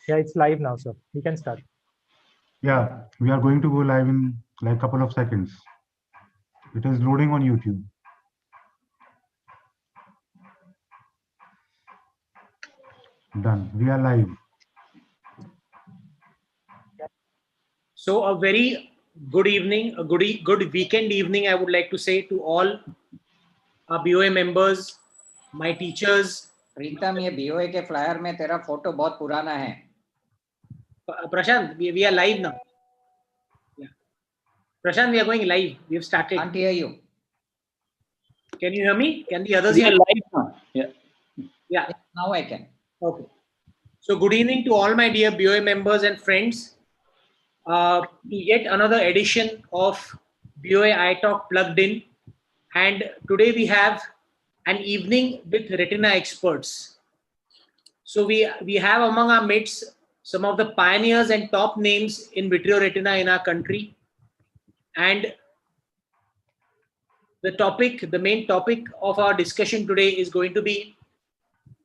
Yeah, it's live now, sir. You can start. Yeah, we are going to go live in like a couple of seconds. It is loading on YouTube. Done. We are live. So a very good evening, a good weekend evening, I would like to say to all our BOA members, my teachers. प्रीतम, ये BOA के flyer में तेरा photo बहुत पुराना है. Prashant, we are live now. Yeah. Prashant, we are going live. We have started. Can't hear you. Can you hear me? Can the others We hear are me? live now. Yeah. Yeah. Now I can. Okay. So good evening to all my dear BOA members and friends. To yet another edition of BOA iTalk Plugged In. And today we have an evening with retina experts. So we have among our midst some of the pioneers and top names in vitreoretina in our country. And the main topic of our discussion today is going to be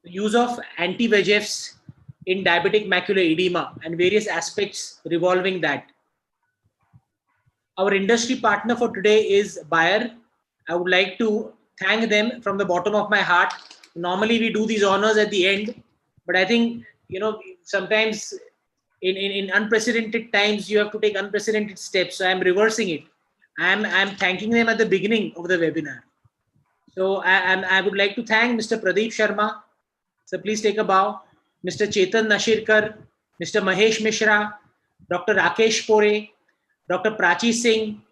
the use of anti-VEGFs in diabetic macular edema and various aspects revolving that. Our industry partner for today is Bayer. I would like to thank them from the bottom of my heart. Normally we do these honors at the end, but I think, sometimes in unprecedented times, you have to take unprecedented steps. So I'm reversing it. I'm thanking them at the beginning of the webinar. So I would like to thank Mr. Pradeep Sharma. So please take a bow. Mr. Chetan Nashirkar, Mr. Mahesh Mishra, Dr. Rakesh Pore, Dr. Prachi Singh,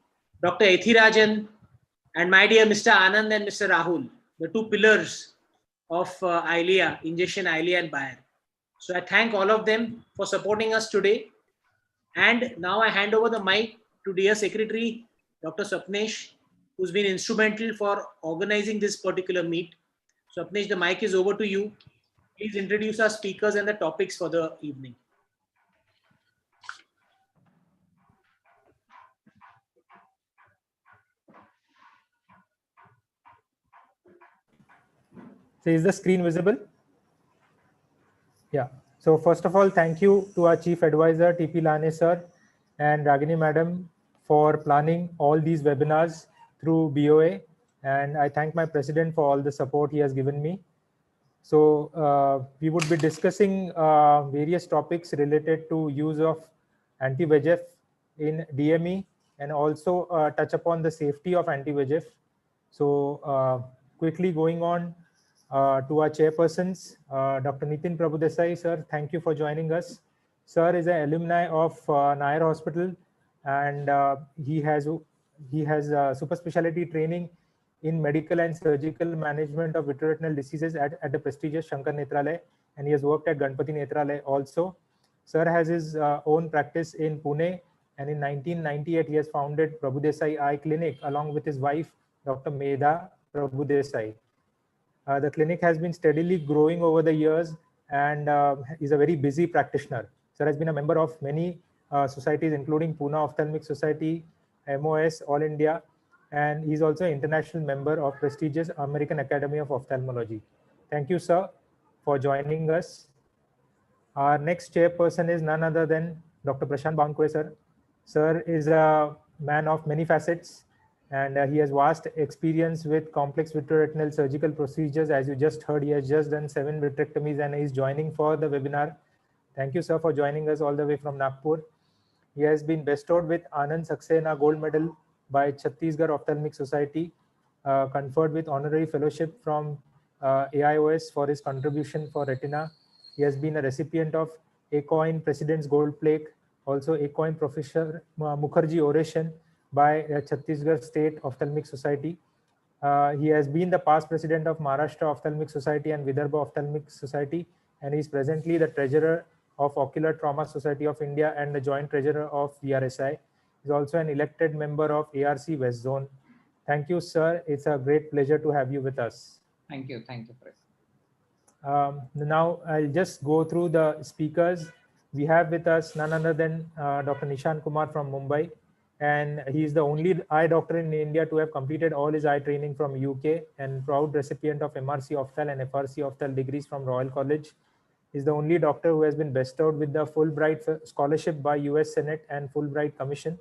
Dr. Ethirajan, and my dear Mr. Anand and Mr. Rahul, the two pillars of ILEA, Injection ILEA and Bayer. So I thank all of them for supporting us today. And now I hand over the mic to dear Secretary, Dr. Swapnesh, who's been instrumental for organizing this particular meet. Swapnesh, the mic is over to you. Please introduce our speakers and the topics for the evening. So is the screen visible? Yeah. So first of all, thank you to our Chief Advisor, TP Lane sir and Ragini madam for planning all these webinars through BOA. And I thank my president for all the support he has given me. So we would be discussing various topics related to use of anti-VEGF in DME and also touch upon the safety of anti-VEGF. So quickly going on to our chairpersons, Dr. Nitin Prabhudesai, sir, thank you for joining us. Sir is an alumni of Nair Hospital, and he has super specialty training in medical and surgical management of vitreoretinal diseases at the prestigious Shankar Nethralaya, and he has worked at Ganpati Nethralaya also. Sir has his own practice in Pune, and in 1998 he has founded Prabhudesai Eye Clinic along with his wife, Dr. Medha Prabhudesai. The clinic has been steadily growing over the years and is a very busy practitioner. Sir has been a member of many societies, including Pune Ophthalmic Society, MOS, All India, and he's also an international member of prestigious American Academy of Ophthalmology. Thank you, sir, for joining us. Our next chairperson is none other than Dr. Prashant Bawankule, sir. Sir is a man of many facets, and he has vast experience with complex vitreoretinal surgical procedures. As you just heard, he has just done 7 vitrectomies and is joining for the webinar. Thank you, sir, for joining us all the way from Nagpur. He has been bestowed with Anand Saxena Gold Medal by Chhattisgarh Ophthalmic Society, conferred with honorary fellowship from AIOS for his contribution for retina. He has been a recipient of ACOIN President's Gold Plaque, also ACOIN Professor Mukherjee Oration by Chhattisgarh State Ophthalmic Society. He has been the past president of Maharashtra Ophthalmic Society and Vidarbha Ophthalmic Society, and he is presently the treasurer of Ocular Trauma Society of India and the joint treasurer of VRSI. He is also an elected member of ARC West Zone. Thank you, sir. It's a great pleasure to have you with us. Thank you. Thank you, President. Now I'll just go through the speakers. We have with us none other than Dr. Nishant Kumar from Mumbai, and he is the only eye doctor in India to have completed all his eye training from UK and proud recipient of MRC Ophthal and FRC Ophthal degrees from Royal College. He's the only doctor who has been bestowed with the Fulbright scholarship by US Senate and Fulbright Commission.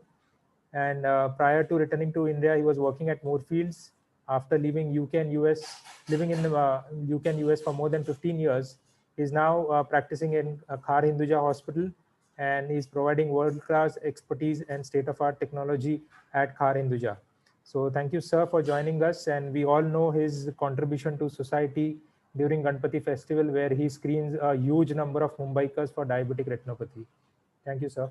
And prior to returning to India, he was working at Moorfields. After leaving UK and US, living in UK and US for more than 15 years, he's now practicing in Khar Hinduja Hospital, and he's providing world-class expertise and state-of-art technology at Khar Hinduja. So thank you, sir, for joining us. And we all know his contribution to society during Ganpati festival, where he screens a huge number of Mumbaikars for diabetic retinopathy. Thank you, sir.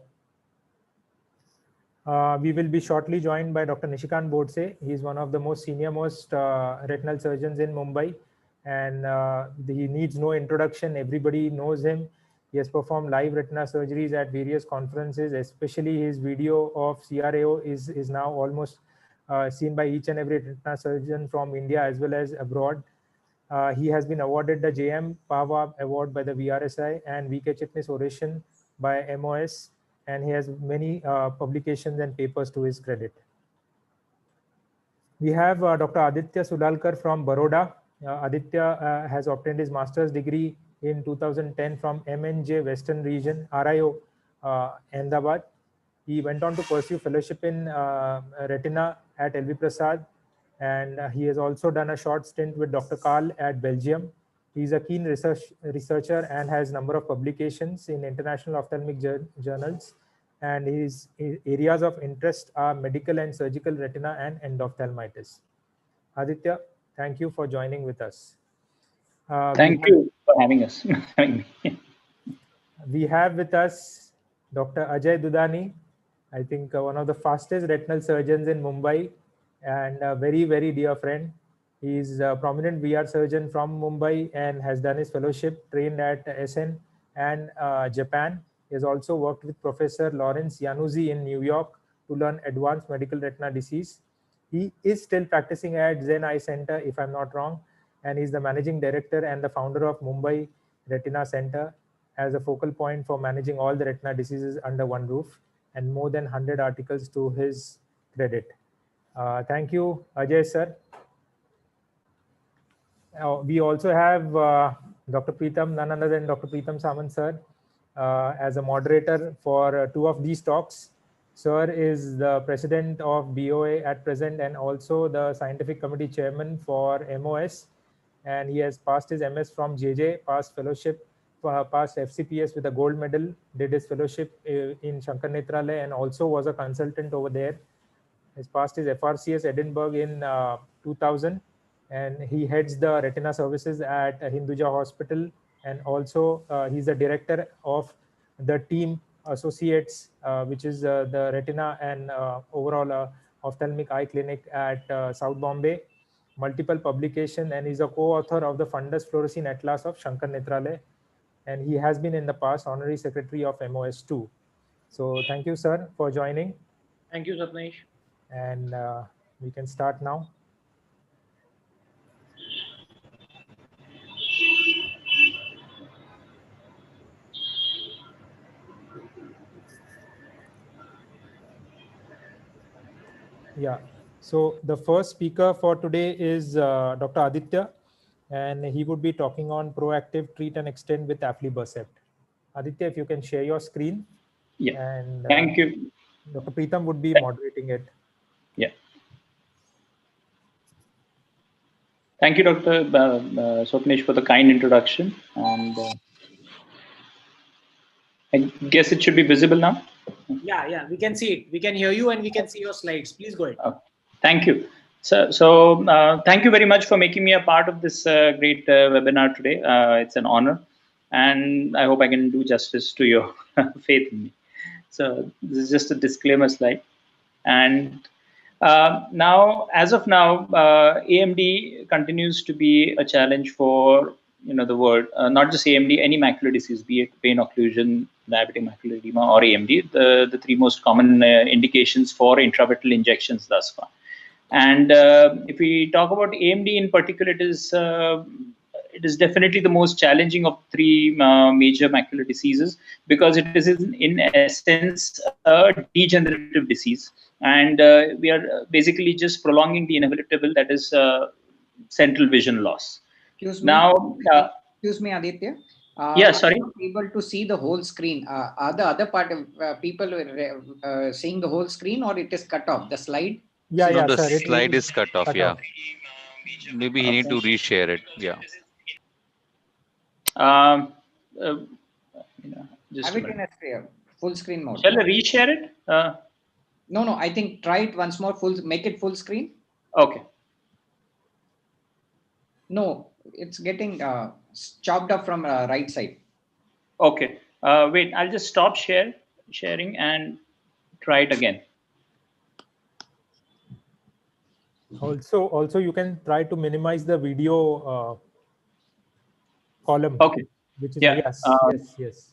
We will be shortly joined by Dr. Nishikant Borse. He is one of the most senior-most retinal surgeons in Mumbai, and he needs no introduction. Everybody knows him. He has performed live retina surgeries at various conferences, especially his video of CRAO is now almost seen by each and every retina surgeon from India as well as abroad. He has been awarded the JM Pava Award by the VRSI and VK Chitnis Oration by MOS, and he has many publications and papers to his credit. We have Dr. Aditya Sudhalkar from Baroda. Aditya has obtained his master's degree in 2010 from MNJ Western Region, RIO, Ahmedabad. He went on to pursue fellowship in retina at LV Prasad, and he has also done a short stint with Dr. Karl at Belgium. He's a keen researcher and has a number of publications in international ophthalmic journals, and his areas of interest are medical and surgical retina and endophthalmitis. Aditya, thank you for joining with us. Thank you for having us. We have with us Dr. Ajay Dudani, I think one of the fastest retinal surgeons in Mumbai, and a very, very dear friend. He is a prominent VR surgeon from Mumbai and has done his fellowship, trained at SN and Japan. He has also worked with Professor Lawrence Yanuzzi in New York to learn advanced medical retina disease. He is still practicing at Zen Eye Center, if I'm not wrong, and he's the managing director and the founder of Mumbai Retina Center as a focal point for managing all the retina diseases under one roof, and more than 100 articles to his credit. Thank you, Ajay sir. We also have Dr. Preetam, none other than Dr. Preetam Samant sir, as a moderator for two of these talks. Sir is the president of BOA at present and also the scientific committee chairman for MOS. And he has passed his MS from JJ, passed fellowship, passed FCPS with a gold medal, did his fellowship in Shankar Netralaya and also was a consultant over there. He's passed his FRCS Edinburgh in 2000, and he heads the retina services at Hinduja Hospital, and also he's the director of the team associates, which is the retina and overall ophthalmic eye clinic at South Bombay. Multiple publication, and he's a co-author of the Fundus Fluorescein Atlas of Shankar Netralaya, and he has been in the past honorary secretary of MOS too. So thank you, sir, for joining. Thank you, Satnesh. And we can start now. Yeah, so the first speaker for today is Dr. Aditya, and he would be talking on proactive treat and extend with aflibercept. Aditya, if you can share your screen. Yeah, and thank you. Dr. Preetam would be moderating it. Yeah. Thank you, Dr. Satnesh, for the kind introduction. And I guess it should be visible now. Yeah, we can see it. We can hear you and we can see your slides. Please go ahead. Thank you. So thank you very much for making me a part of this great webinar today. It's an honor, and I hope I can do justice to your faith in me. So this is just a disclaimer slide. And now, as of now, AMD continues to be a challenge for the world. Not just AMD, any macular disease, be it pain occlusion, diabetic macular edema, or AMD, the three most common indications for intravitreal injections thus far. And if we talk about AMD in particular, it is definitely the most challenging of three major macular diseases, because it is in essence a degenerative disease, and we are basically just prolonging the inevitable, that is central vision loss. Excuse me. Now, Excuse me, Aditya. Yeah, sorry. I'm not able to see the whole screen. Are the other part of people seeing the whole screen, or it is cut off? The slide? Yeah, No, yeah, the sir. slide is cut off. cut Yeah. off. Maybe he need to reshare it. Yeah. Just Have a it in minute. a full screen mode. Shall I reshare it? No. I think try it once more. Make it full screen. Okay. No, it's getting chopped up from right side. Okay. Wait, I'll just stop sharing and try it again. Also, you can try to minimize the video column. Okay. Which is Yeah. yes.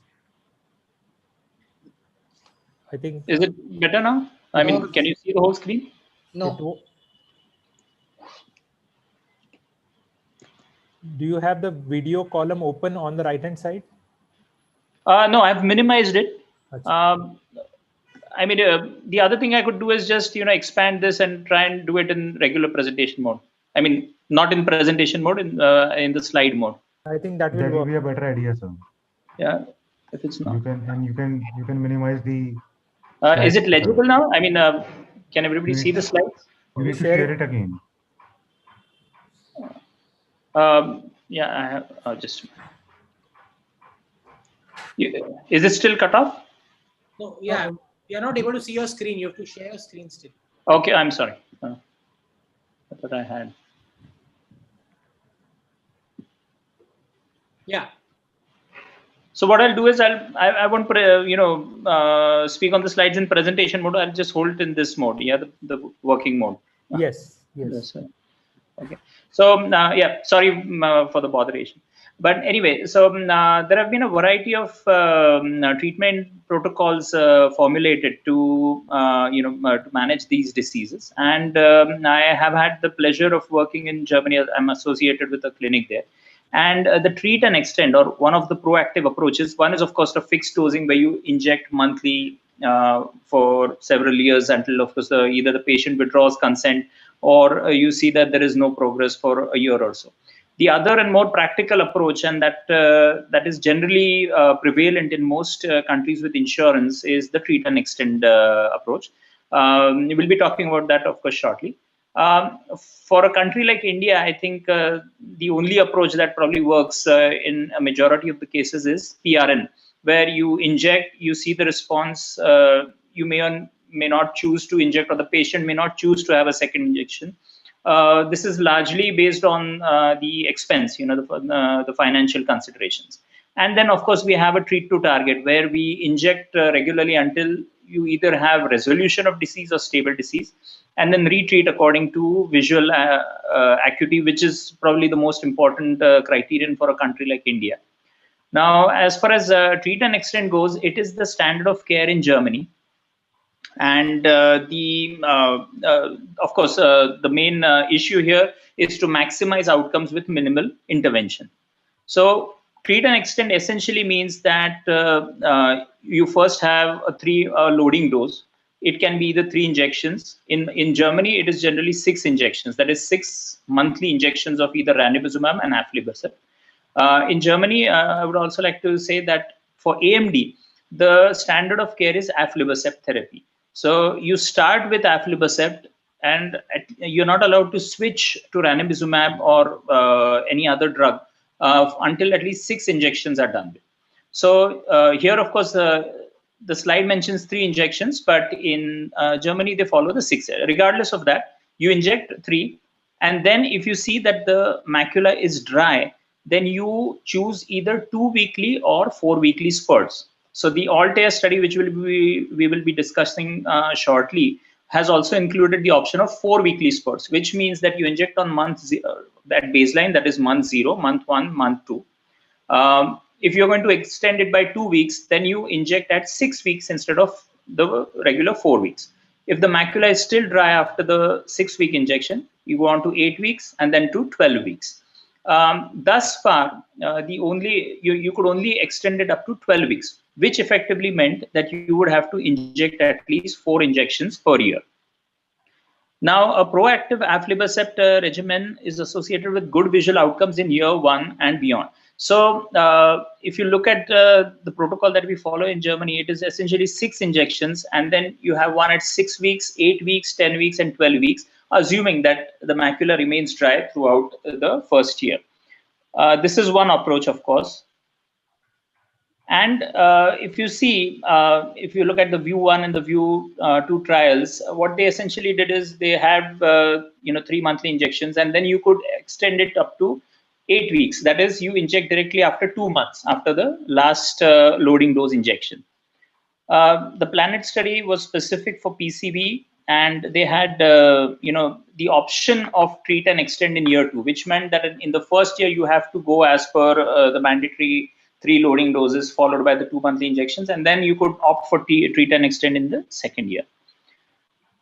I think. Is it better now? I mean, can you see the whole screen? No. Do you have the video column open on the right hand side? No, I've minimized it. I mean, the other thing I could do is just expand this and try and do it in regular presentation mode. I mean, not in presentation mode, in the slide mode. I think that will be a better idea, sir. Yeah, if it's not. You can minimize the. Is it legible now? I mean, can everybody see the slides? You need to share it again. Yeah, I have just. Is it still cut off? No, yeah, you're not able to see your screen. You have to share your screen still. Okay, I'm sorry. I thought I had. Yeah. So what I'll do is I won't speak on the slides in presentation mode. I'll just hold it in this mode. Yeah, the working mode. Yes. Okay. So yeah, sorry for the botheration. But anyway, so there have been a variety of treatment protocols formulated to to manage these diseases, and I have had the pleasure of working in Germany. I'm associated with a clinic there, and the treat and extend, or one of the proactive approaches. One is of course a fixed dosing where you inject monthly for several years until of course either the patient withdraws consent or you see that there is no progress for a year or so. The other and more practical approach, and that is generally prevalent in most countries with insurance, is the treat and extend approach. We'll be talking about that, of course, shortly. For a country like India, I think the only approach that probably works in a majority of the cases is PRN, where you inject, you see the response, you may or may not choose to inject, or the patient may not choose to have a second injection. This is largely based on the expense, the financial considerations. And then, of course, we have a treat to target where we inject regularly until you either have resolution of disease or stable disease, and then retreat according to visual acuity, which is probably the most important criterion for a country like India. Now, as far as treat and extend goes, it is the standard of care in Germany. And of course, the main issue here is to maximize outcomes with minimal intervention. So treat and extend essentially means that you first have a 3 loading dose. It can be the 3 injections. In Germany, it is generally 6 injections. That is 6 monthly injections of either ranibizumab and aflibercept. In Germany, I would also like to say that for AMD, the standard of care is aflibercept therapy. So you start with aflibercept, and you're not allowed to switch to ranibizumab or any other drug until at least 6 injections are done. So here, of course, the slide mentions 3 injections, but in Germany, they follow the 6. Regardless of that, you inject 3. And then if you see that the macula is dry, then you choose either 2 weekly or 4 weekly spurts. So the Altair study, which we will be discussing shortly, has also included the option of 4 weekly spurts, which means that you inject on that baseline, that is month 0, month 1, month 2. If you're going to extend it by 2 weeks, then you inject at 6 weeks instead of the regular 4 weeks. If the macula is still dry after the 6-week injection, you go on to 8 weeks and then to 12 weeks. Thus far, you could only extend it up to 12 weeks, which effectively meant that you would have to inject at least 4 injections per year. Now, a proactive aflibercept regimen is associated with good visual outcomes in year 1 and beyond. So if you look at the protocol that we follow in Germany, it is essentially 6 injections, and then you have one at 6 weeks, 8 weeks, 10 weeks, and 12 weeks, assuming that the macula remains dry throughout the first year. This is one approach, of course. And if you see, if you look at the View 1 and the View 2 trials, what they essentially did is they have 3 monthly injections, and then you could extend it up to 8 weeks. That is, you inject directly after 2 months after the last loading dose injection. The Planet study was specific for PCB, and they had the option of treat and extend in year 2, which meant that in the first year you have to go as per the mandatory 3 loading doses followed by the 2 monthly injections, and then you could opt for treat and extend in the second year.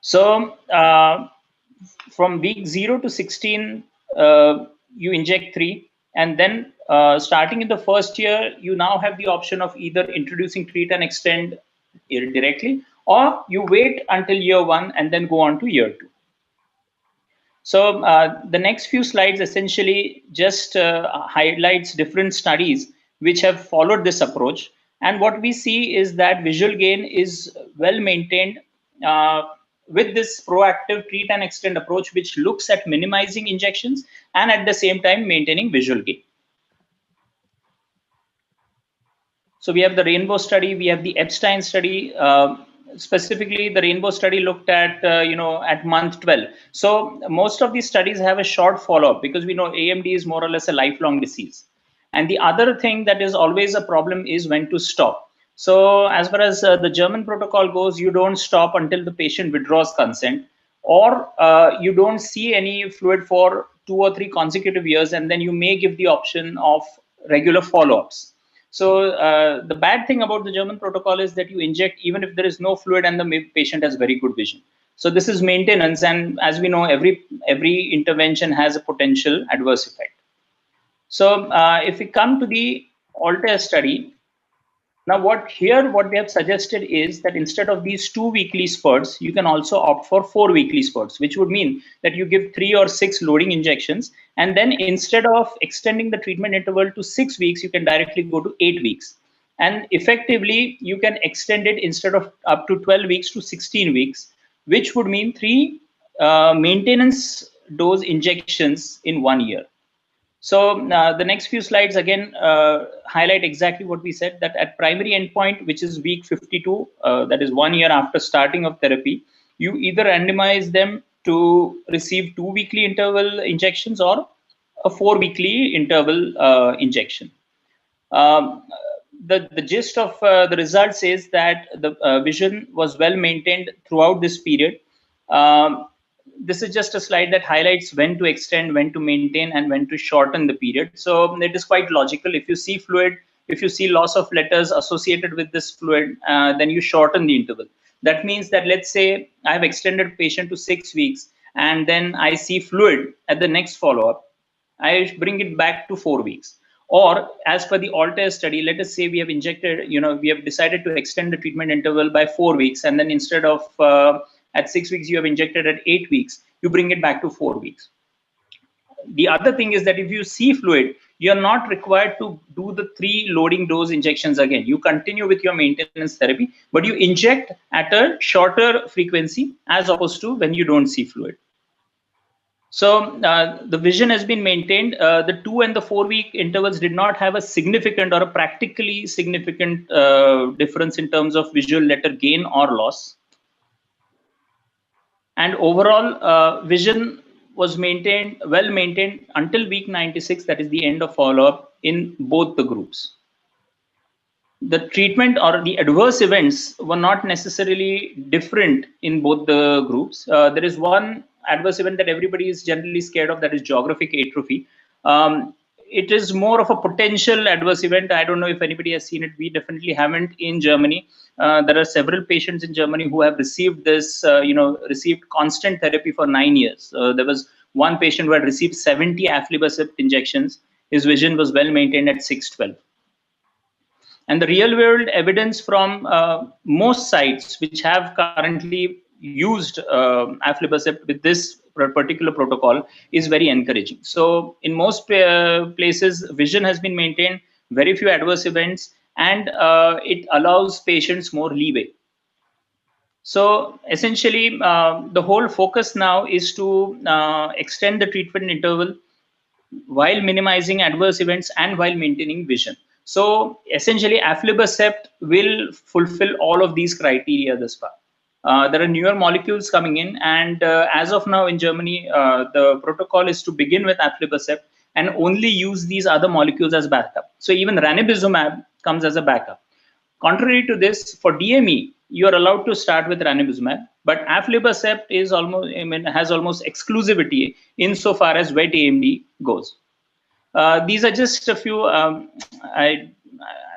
So from week 0 to 16, you inject 3, and then starting in the first year, you now have the option of either introducing treat and extend directly, or you wait until year 1 and then go on to year 2. So the next few slides essentially just highlights different studies which have followed this approach. And what we see is that visual gain is well maintained with this proactive treat and extend approach, which looks at minimizing injections and at the same time maintaining visual gain. So we have the Rainbow study, we have the Epstein study. Specifically, the Rainbow study looked at, at month 12. So most of these studies have a short follow-up because we know AMD is more or less a lifelong disease. And the other thing that is always a problem is when to stop. So as far as the German protocol goes, you don't stop until the patient withdraws consent, or you don't see any fluid for 2 or 3 consecutive years, and then you may give the option of regular follow-ups. So the bad thing about the German protocol is that you inject even if there is no fluid and the patient has very good vision. So this is maintenance, and as we know, every intervention has a potential adverse effect. So if we come to the Altair study, now what they have suggested is that instead of these 2 weekly spurts, you can also opt for 4 weekly spurts, which would mean that you give 3 or 6 loading injections, and then instead of extending the treatment interval to 6 weeks, you can directly go to 8 weeks. And effectively, you can extend it instead of up to 12 weeks to 16 weeks, which would mean 3 maintenance dose injections in 1 year. So the next few slides again highlight exactly what we said, that at primary endpoint, which is week 52, that is 1 year after starting of therapy, you either randomize them to receive 2 weekly interval injections or a 4 weekly interval injection. The gist of the results is that the vision was well maintained throughout this period. This is just a slide that highlights when to extend, when to maintain, and when to shorten the period. So it is quite logical. If you see fluid, if you see loss of letters associated with this fluid, then you shorten the interval. That means that, let's say I have extended patient to 6 weeks, and then I see fluid at the next follow-up, I bring it back to 4 weeks. Or as per the Altair study, let us say we have injected, we have decided to extend the treatment interval by 4 weeks, and then instead of at 6 weeks, you have injected at 8 weeks, you bring it back to 4 weeks. The other thing is that if you see fluid, you're not required to do the 3 loading dose injections again. You continue with your maintenance therapy, but you inject at a shorter frequency as opposed to when you don't see fluid. So the vision has been maintained. The 2 and the 4 week intervals did not have a significant or a practically significant difference in terms of visual letter gain or loss. And overall vision was maintained, well maintained until week 96, that is the end of follow-up in both the groups. The treatment or the adverse events were not necessarily different in both the groups. There is one adverse event that everybody is generally scared of, that is geographic atrophy. It is more of a potential adverse event. I don't know if anybody has seen it. We definitely haven't in Germany. There are several patients in Germany who have received this, received constant therapy for 9 years. There was one patient who had received 70 aflibercept injections. His vision was well maintained at 6/12. And the real world evidence from most sites which have currently used aflibercept with this particular protocol is very encouraging. So in most places, vision has been maintained, very few adverse events, and it allows patients more leeway. So essentially, the whole focus now is to extend the treatment interval while minimizing adverse events and while maintaining vision. So essentially, aflibercept will fulfill all of these criteria thus far. There are newer molecules coming in, and as of now in Germany, the protocol is to begin with aflibercept and only use these other molecules as backup. So even ranibizumab comes as a backup. Contrary to this, for DME, you are allowed to start with ranibizumab, but aflibercept is almost, has almost exclusivity insofar as wet AMD goes. These are just a few. I'm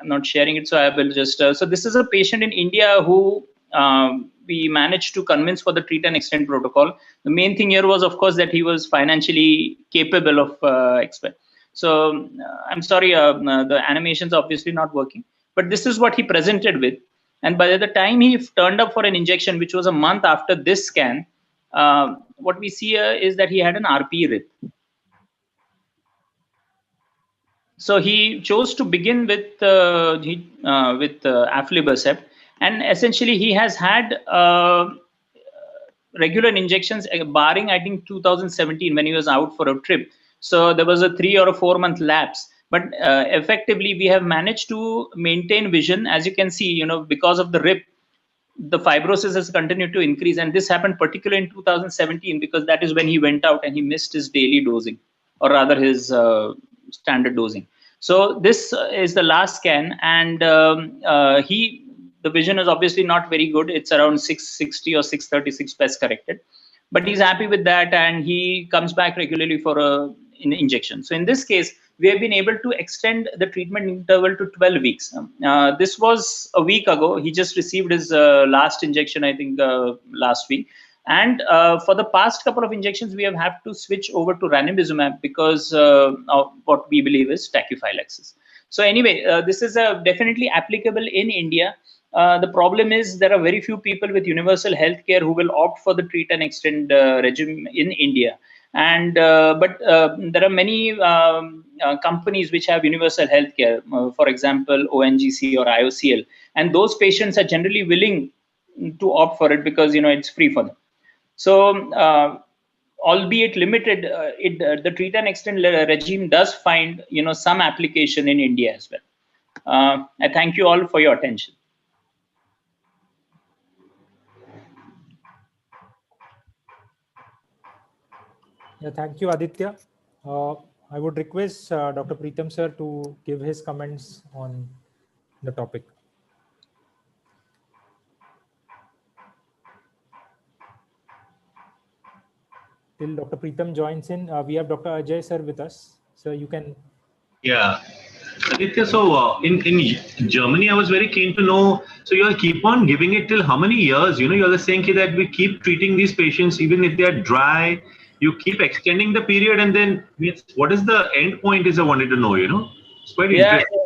not sharing it, so I will just. So this is a patient in India who we managed to convince for the treat and extend protocol. The main thing here was, of course, that he was financially capable of expense. So I'm sorry, the animation's obviously not working, but this is what he presented with. And by the time he turned up for an injection, which was a month after this scan, what we see here is that he had an RP rip. So he chose to begin with aflibercept, and essentially he has had regular injections, barring I think 2017 when he was out for a trip. So there was a 3 or a 4 month lapse, but effectively we have managed to maintain vision. As you can see, because of the rip, the fibrosis has continued to increase, and this happened particularly in 2017 because that is when he went out and he missed his daily dosing, or rather his standard dosing. So this is the last scan, and the vision is obviously not very good. It's around 660 or 636 best corrected, but he's happy with that, and he comes back regularly for an injection. So in this case, we have been able to extend the treatment interval to 12 weeks. This was a week ago. He just received his last injection, I think, last week. And for the past couple of injections, we have had to switch over to ranibizumab because of what we believe is tachyphylaxis. So anyway, this is definitely applicable in India. The problem is there are very few people with universal healthcare who will opt for the treat and extend regime in India. And but there are many companies which have universal healthcare, for example, ONGC or IOCL, and those patients are generally willing to opt for it because it's free for them. So, albeit limited, the treat and extend regime does find some application in India as well. I thank you all for your attention. Yeah, thank you, Aditya. I would request Dr. Preetam sir to give his comments on the topic. Till Dr. Preetam joins in, we have Dr. Ajay sir with us. So you can. Yeah. Aditya, so in Germany, I was very keen to know, so you'll keep on giving it till how many years? You're just saying that we keep treating these patients, even if they're dry, you keep extending the period, and then what is the end point is I wanted to know, It's quite interesting.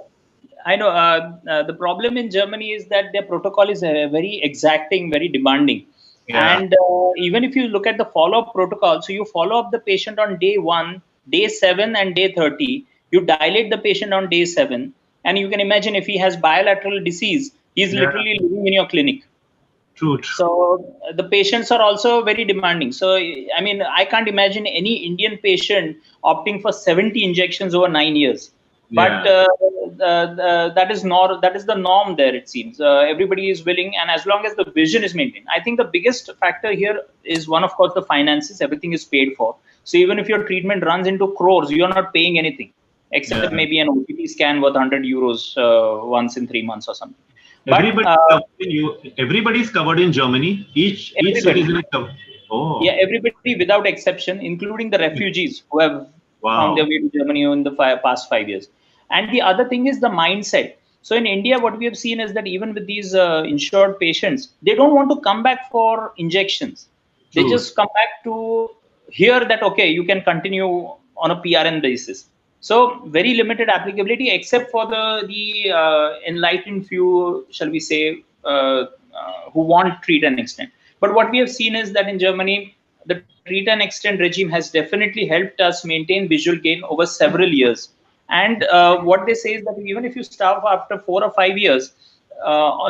I know the problem in Germany is that their protocol is very exacting, very demanding. Yeah. And even if you look at the follow-up protocol, so you follow up the patient on day 1, day 7, and day 30. You dilate the patient on day 7, and you can imagine if he has bilateral disease, he's literally living in your clinic. True. So the patients are also very demanding. So I mean, I can't imagine any Indian patient opting for 70 injections over 9 years. But that is the norm there, it seems. Everybody is willing, and as long as the vision is maintained. I think the biggest factor here is one, of course, the finances. Everything is paid for. So even if your treatment runs into crores, you're not paying anything, except maybe an OCT scan worth 100 euros once in 3 months or something. Everybody's covered in Germany. Each citizen is covered. Oh. Yeah, everybody without exception, including the refugees who have found their way to Germany in the past 5 years. And the other thing is the mindset. So in India, what we have seen is that even with these insured patients, they don't want to come back for injections. True. They just come back to hear that, okay, you can continue on a PRN basis. So very limited applicability, except for the enlightened few, shall we say, who want treat and extend. But what we have seen is that in Germany, the treat and extend regime has definitely helped us maintain visual gain over several years. And what they say is that even if you stop after 4 or 5 years,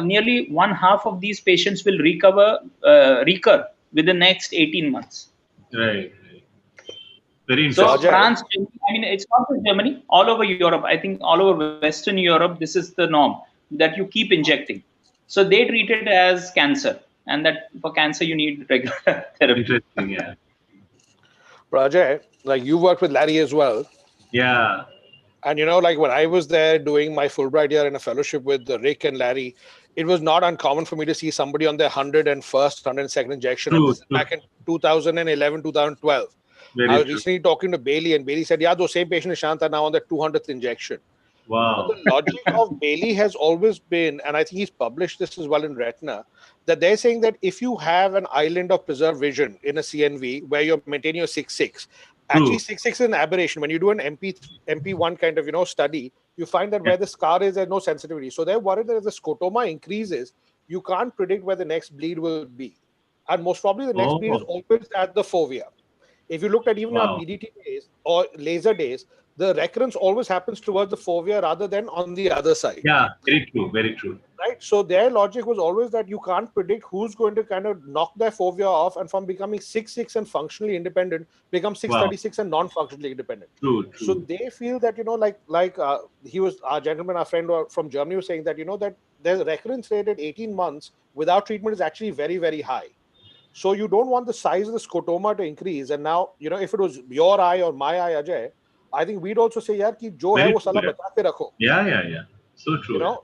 nearly one half of these patients will recur within the next 18 months. Right. Very So interesting. France, I mean, it's not just Germany, all over Europe. I think all over Western Europe, this is the norm that you keep injecting. So they treat it as cancer, and that for cancer you need regular therapy. Interesting, yeah. Ajay, like you worked with Larry as well. Yeah. And like when I was there doing my Fulbright year in a fellowship with Rick and Larry, it was not uncommon for me to see somebody on their 101st, 102nd injection. And this is back in 2011, 2012. I was recently talking to Bailey, and Bailey said, yeah, those same patients, Nishant, are now on their 200th injection. Wow. But the logic of Bailey has always been, and I think he's published this as well in Retina, that they're saying that if you have an island of preserved vision in a CNV where you're maintaining your 6.6, actually 6.6 is an aberration. When you do an MP1 kind of study, you find that where the scar is, there's no sensitivity. So they're worried that if the scotoma increases, you can't predict where the next bleed will be. And most probably the next bleed is always at the fovea. If you looked at even our PDT days or laser days, the recurrence always happens towards the fovea rather than on the other side. Yeah, very true, very true. Right. So their logic was always that you can't predict who's going to kind of knock their fovea off and from becoming 6.6 and functionally independent, become 6.36 and non-functionally independent. True. So they feel that, he was our gentleman, our friend from Germany was saying that, that their recurrence rate at 18 months without treatment is actually very, very high. So you don't want the size of the scotoma to increase. And now, if it was your eye or my eye, Ajay, I think we'd also say, yaar, ki jo hai wo sala bacha ke rakho. Yeah. So true.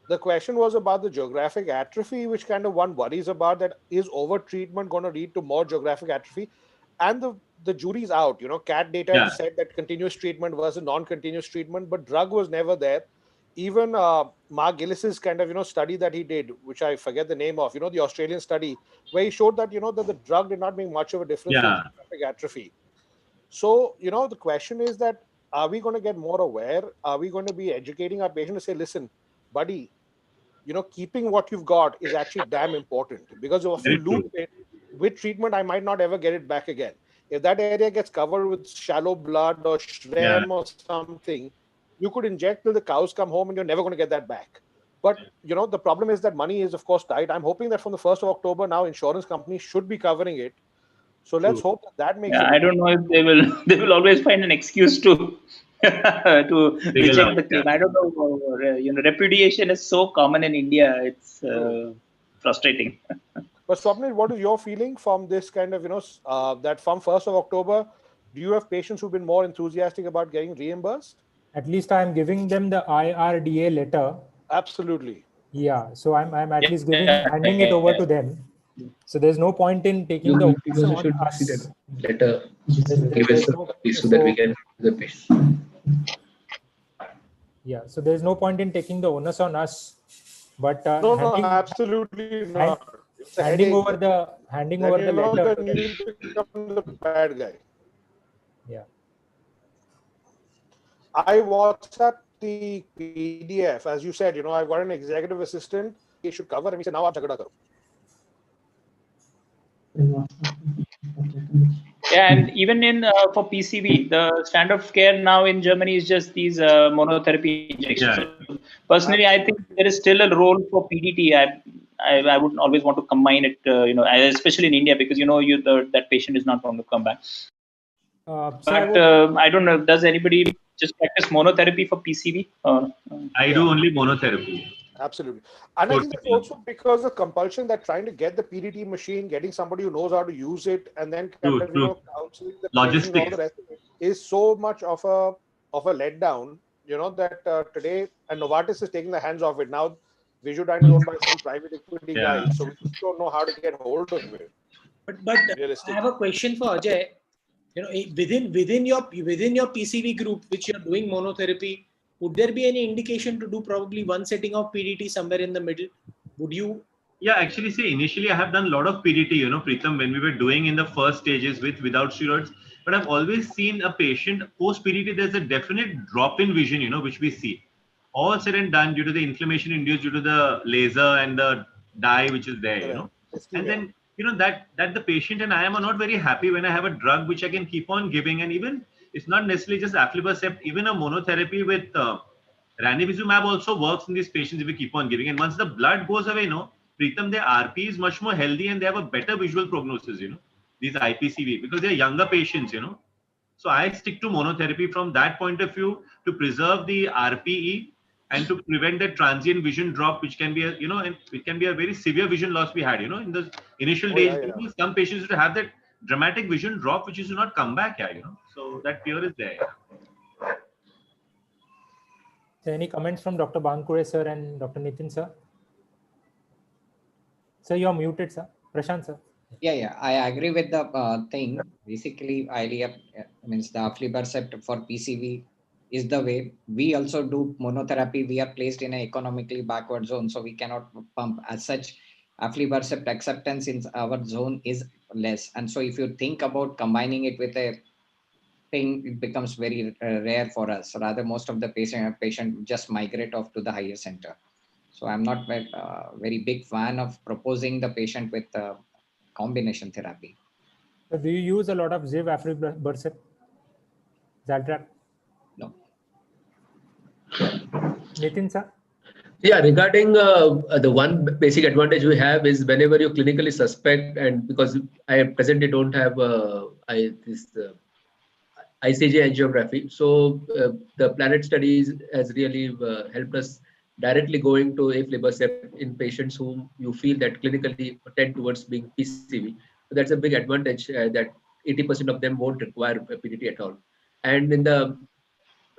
The question was about the geographic atrophy, which kind of one worries about, that is over treatment going to lead to more geographic atrophy? And the jury's out. CAT data said that continuous treatment versus non-continuous treatment, but drug was never there. Even Mark Gillis's kind of study that he did, which I forget the name of, the Australian study, where he showed that that the drug did not make much of a difference in geographic atrophy. So the question is that, are we going to get more aware? Are we going to be educating our patient to say, listen, buddy, keeping what you've got is actually damn important, because if you lose it with treatment, I might not ever get it back again. If that area gets covered with shallow blood or Shrem or something, you could inject till the cows come home and you're never going to get that back. But, the problem is that money is, of course, tight. I'm hoping that from the 1st of October, now insurance companies should be covering it. So let's hope that makes it. I don't know if they will always find an excuse to reject the claim. I don't know. Repudiation is so common in India. It's frustrating. But Swapnil, what is your feeling from this kind of, that from 1st of October, do you have patients who've been more enthusiastic about getting reimbursed? At least I'm giving them the IRDA letter. Absolutely. Yeah. So I'm at least handing it over to them. So there's no point in taking the onus on us. Letter give us so that we can the patient. Yeah. So there's no point in taking the onus on us. But no, absolutely not. Handing over the letter. You will become the bad guy. Yeah. I WhatsApp the PDF, as you said. I've got an executive assistant. He should cover, and he said, now aap jhagda karo. Yeah, and even for PCV, the standard of care now in Germany is just these monotherapy injections. So personally, I think there is still a role for PDT. I would always want to combine it, especially in India, because that patient is not going to come back. But I don't know. Does anybody just practice monotherapy for PCV? I do only monotherapy. Absolutely. And I think that's also because of compulsion that trying to get the PDT machine, getting somebody who knows how to use it, and then counseling the logistics, all the rest of it is so much of a letdown, that today, and Novartis is taking the hands off it. Now, Visudyne is owned by some private equity guys, so we just don't know how to get hold of it. But I have a question for Ajay. Within your PCV group, which you're doing monotherapy, would there be any indication to do probably one setting of PDT somewhere in the middle? Would you? Yeah, actually, see, initially I have done a lot of PDT, Preetam, when we were doing in the first stages without steroids. But I've always seen a patient post PDT, there's a definite drop in vision, which we see. All said and done due to the inflammation induced due to the laser and the dye which is there, And then you know, that the patient and I am not very happy when I have a drug which I can keep on giving, and even it's not necessarily just aflibercept, even a monotherapy with ranibizumab also works in these patients if we keep on giving. And once the blood goes away, Preetam, their RP is much more healthy and they have a better visual prognosis, these IPCV, because they're younger patients, So I stick to monotherapy from that point of view to preserve the RPE and to prevent that transient vision drop, which can be and it can be a very severe vision loss we had, in the initial days. Some patients used to have that dramatic vision drop, which used to not come back, So that fear is there. So any comments from Dr. Bawankule sir and Dr. Nitin sir? Sir, you are muted, sir. Prashant sir. Yeah, I agree with the thing. Basically, idea means the aflibercept for PCV is the way. We also do monotherapy. We are placed in an economically backward zone, so we cannot pump. As such, aflibercept acceptance in our zone is less. And so if you think about combining it with a thing, it becomes very rare for us. Rather, most of the patient just migrate off to the higher center. So I'm not very big fan of proposing the patient with combination therapy. So do you use a lot of Ziv aflibercept? Zaldrak? No. Nitin sir? Yeah, regarding the one basic advantage we have is whenever you clinically suspect, and because I presently don't have this ICG angiography, so the PLANET studies has really helped us directly going to aflibercept in patients whom you feel that clinically tend towards being PCV. So that's a big advantage that 80% of them won't require PDT at all. And in the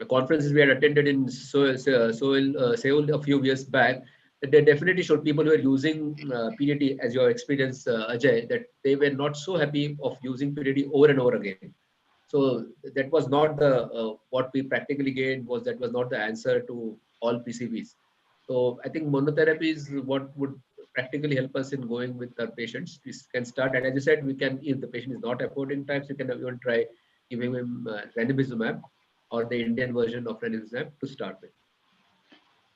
conferences we had attended in Seoul a few years back, they definitely showed people who are using PDT, as your experience, Ajay, that they were not so happy of using PDT over and over again. So that was not the what we practically gained was not the answer to all PCVs. So I think monotherapy is what would practically help us in going with our patients. We can start, and as I said, we can, if the patient is not affording types, you can even try giving him ranibizumab or the Indian version of ranibizumab to start with.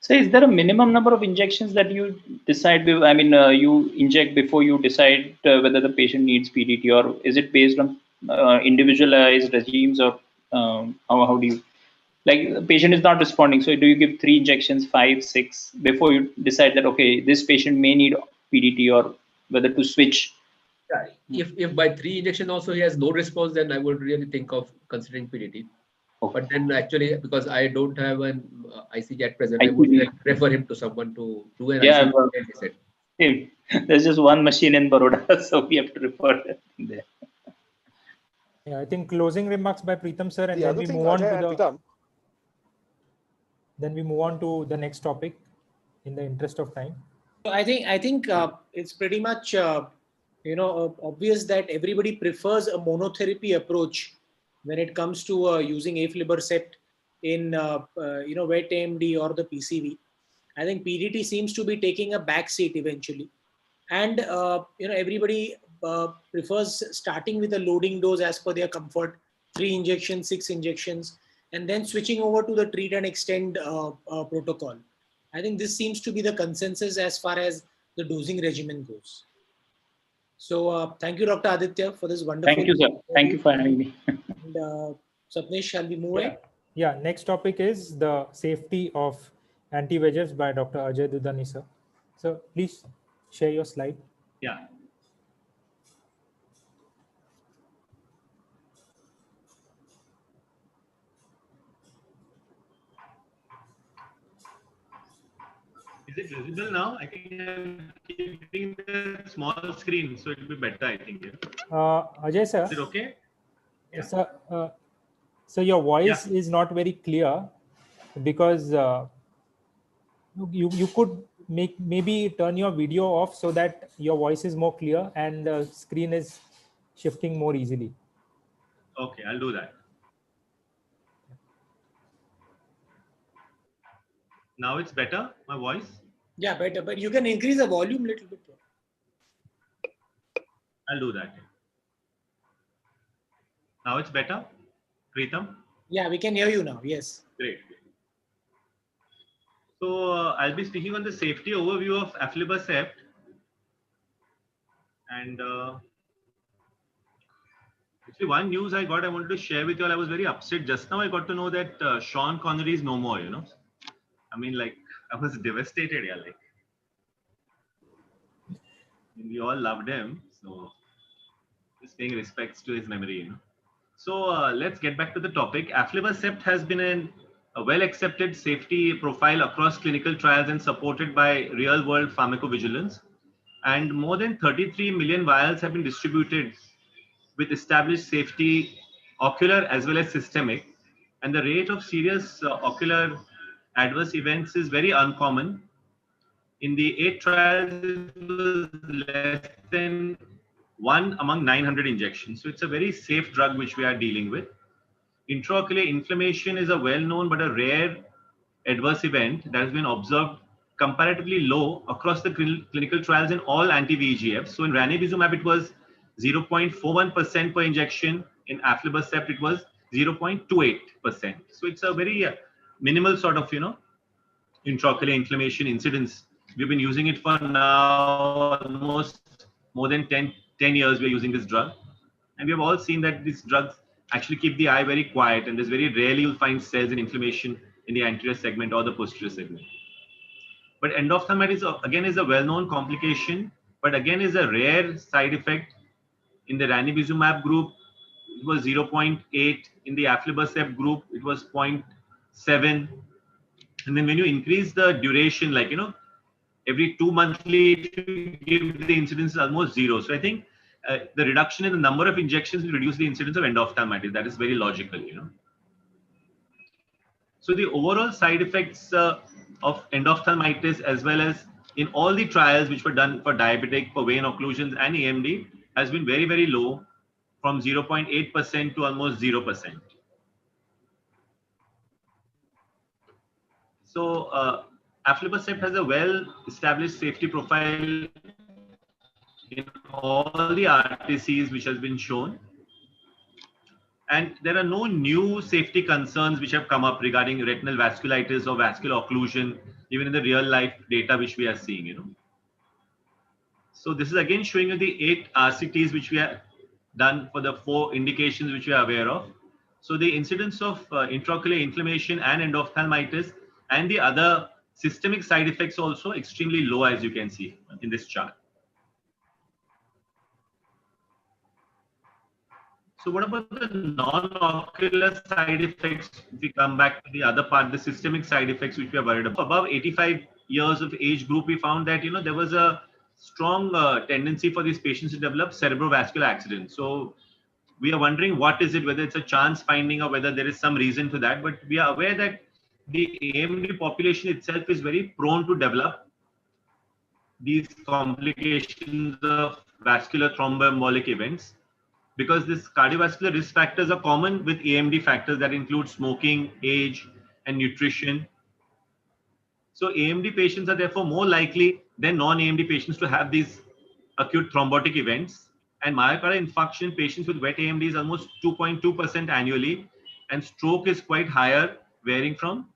So is there a minimum number of injections that you decide? I mean, you inject before you decide whether the patient needs PDT, or is it based on individualized regimes, or how do you, like, the patient is not responding, so do you give 3 injections, 5, 6 before you decide that okay, this patient may need PDT, or whether to switch? Yeah, if by 3 injections also he has no response, then I would really think of considering PDT. But then actually, because I don't have an ICG at present, I would refer him to someone to do an ICG. There's just one machine in Baroda, so we have to refer there. Yeah, I think closing remarks by Preetam sir, and then we move on to the next topic in the interest of time. So I think it's pretty much obvious that everybody prefers a monotherapy approach when it comes to using aflibercept in wet AMD or the PCV. I think PDT seems to be taking a back seat eventually, and everybody prefers starting with a loading dose as per their comfort, 3 injections, 6 injections, and then switching over to the treat and extend protocol. I think this seems to be the consensus as far as the dosing regimen goes. So thank you, Dr. Aditya, for this wonderful. Thank you, sir. Thank you for having me. And Sapnesh, shall we move on? Yeah, next topic is the safety of anti-VEGFs by Dr. Ajay Dudani, sir. So please share your slide. Yeah. Is it visible now? I think I'm keeping the small screen, so it will be better, I think. Ajay sir. Is it okay? Yeah. So your voice is not very clear because you could maybe turn your video off so that your voice is more clear and the screen is shifting more easily. Okay, I'll do that. Now it's better, my voice? Yeah, better, but you can increase the volume a little bit. I'll do that. Now it's better, Preetam? Yeah, we can hear you now, yes. Great. So I'll be speaking on the safety overview of aflibercept. And actually, one news I got, I wanted to share with you all. I was very upset just now. I got to know that Sean Connery is no more. You know, I mean, like, I was devastated. Yeah, like, we all loved him, so just paying respects to his memory. You know. So let's get back to the topic. Aflibercept has been a well-accepted safety profile across clinical trials and supported by real-world pharmacovigilance. And more than 33 million vials have been distributed with established safety, ocular as well as systemic. And the rate of serious ocular adverse events is very uncommon. In the 8 trials, it was less than 1 among 900 injections. So it's a very safe drug which we are dealing with. Intraocular inflammation is a well-known but a rare adverse event that has been observed comparatively low across the clinical trials in all anti-VEGFs. So in ranibizumab, it was 0.41% per injection. In aflibercept, it was 0.28%. So it's a very minimal sort of, intraocular inflammation incidence. We've been using it for now almost more than 10 years. We're using this drug. And we have all seen that these drugs actually keep the eye very quiet, and there's very rarely you'll find cells and inflammation in the anterior segment or the posterior segment. But endophthalmitis again is a well-known complication, but again is a rare side effect. In the ranibizumab group, it was 0.8. In the aflibercept group, it was 0.7. And then when you increase the duration, like, every 2 monthly, you give the incidence almost 0. So I think the reduction in the number of injections will reduce the incidence of endophthalmitis. That is very logical, So the overall side effects of endophthalmitis, as well as in all the trials which were done for diabetic, for vein occlusions and AMD, has been very, very low, from 0.8% to almost 0%. So aflibercept has a well-established safety profile in all the RTCs which has been shown. And there are no new safety concerns which have come up regarding retinal vasculitis or vascular occlusion, even in the real life data which we are seeing, So this is again showing you the 8 RCTs which we have done for the 4 indications which we are aware of. So the incidence of intraocular inflammation and endophthalmitis and the other systemic side effects also extremely low, as you can see in this chart. So what about the non-ocular side effects? If we come back to the other part, the systemic side effects which we are worried about. Above 85 years of age group, we found that there was a strong tendency for these patients to develop cerebrovascular accidents. So we are wondering what is it, whether it's a chance finding or whether there is some reason to that. But we are aware that the AMD population itself is very prone to develop these complications of vascular thromboembolic events, because these cardiovascular risk factors are common with AMD factors that include smoking, age, and nutrition. So AMD patients are therefore more likely than non-AMD patients to have these acute thrombotic events. And myocardial infarction patients with wet AMD is almost 2.2% annually, and stroke is quite higher, varying from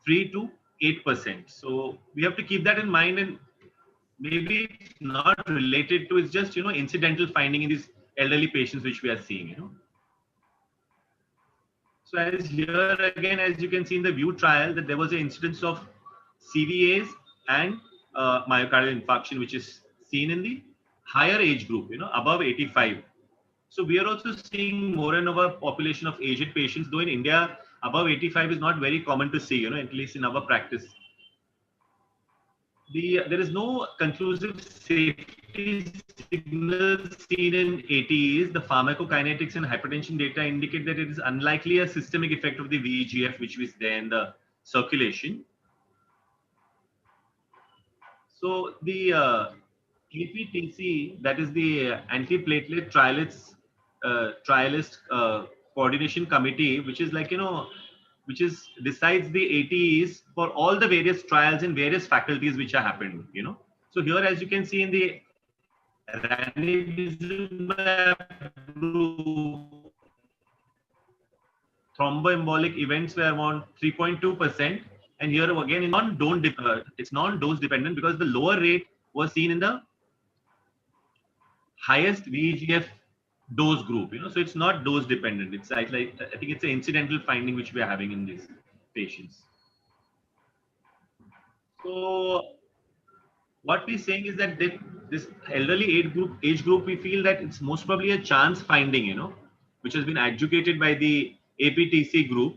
3 to 8%. So we have to keep that in mind, and maybe it's not related to, it's just, incidental finding in these elderly patients which we are seeing, So as here again, as you can see in the VIEW trial, that there was an incidence of CVAs and myocardial infarction, which is seen in the higher age group, above 85. So we are also seeing more and more population of aged patients, though in India, above 85 is not very common to see, at least in our practice. There is no conclusive safety signals seen in ATEs. The pharmacokinetics and hypertension data indicate that it is unlikely a systemic effect of the VEGF, which was there in the circulation. So the APTC, that is the antiplatelet trialist coordination committee, which is like, which is decides the ATEs for all the various trials in various faculties which are happening, So here, as you can see in the ranibizumab group, thromboembolic events were around 3.2%. And here again, it's non-dose dependent, because the lower rate was seen in the highest VEGF dose group, so it's not dose dependent. It's I think it's an incidental finding which we are having in these patients. So what we're saying is that this elderly age group, we feel that it's most probably a chance finding, which has been adjudicated by the APTC group.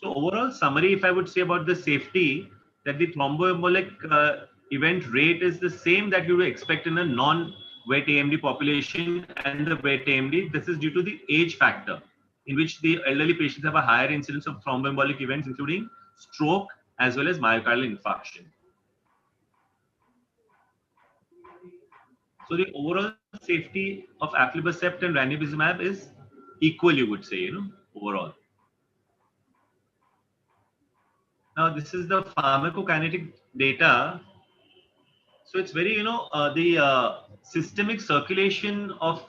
So overall summary, if I would say about the safety, that the thromboembolic event rate is the same that you would expect in a non-wet AMD population and the wet AMD. This is due to the age factor, in which the elderly patients have a higher incidence of thromboembolic events, including stroke as well as myocardial infarction. So the overall safety of aflibercept and ranibizumab is equal, you would say, overall. Now this is the pharmacokinetic data. So it's very, the systemic circulation of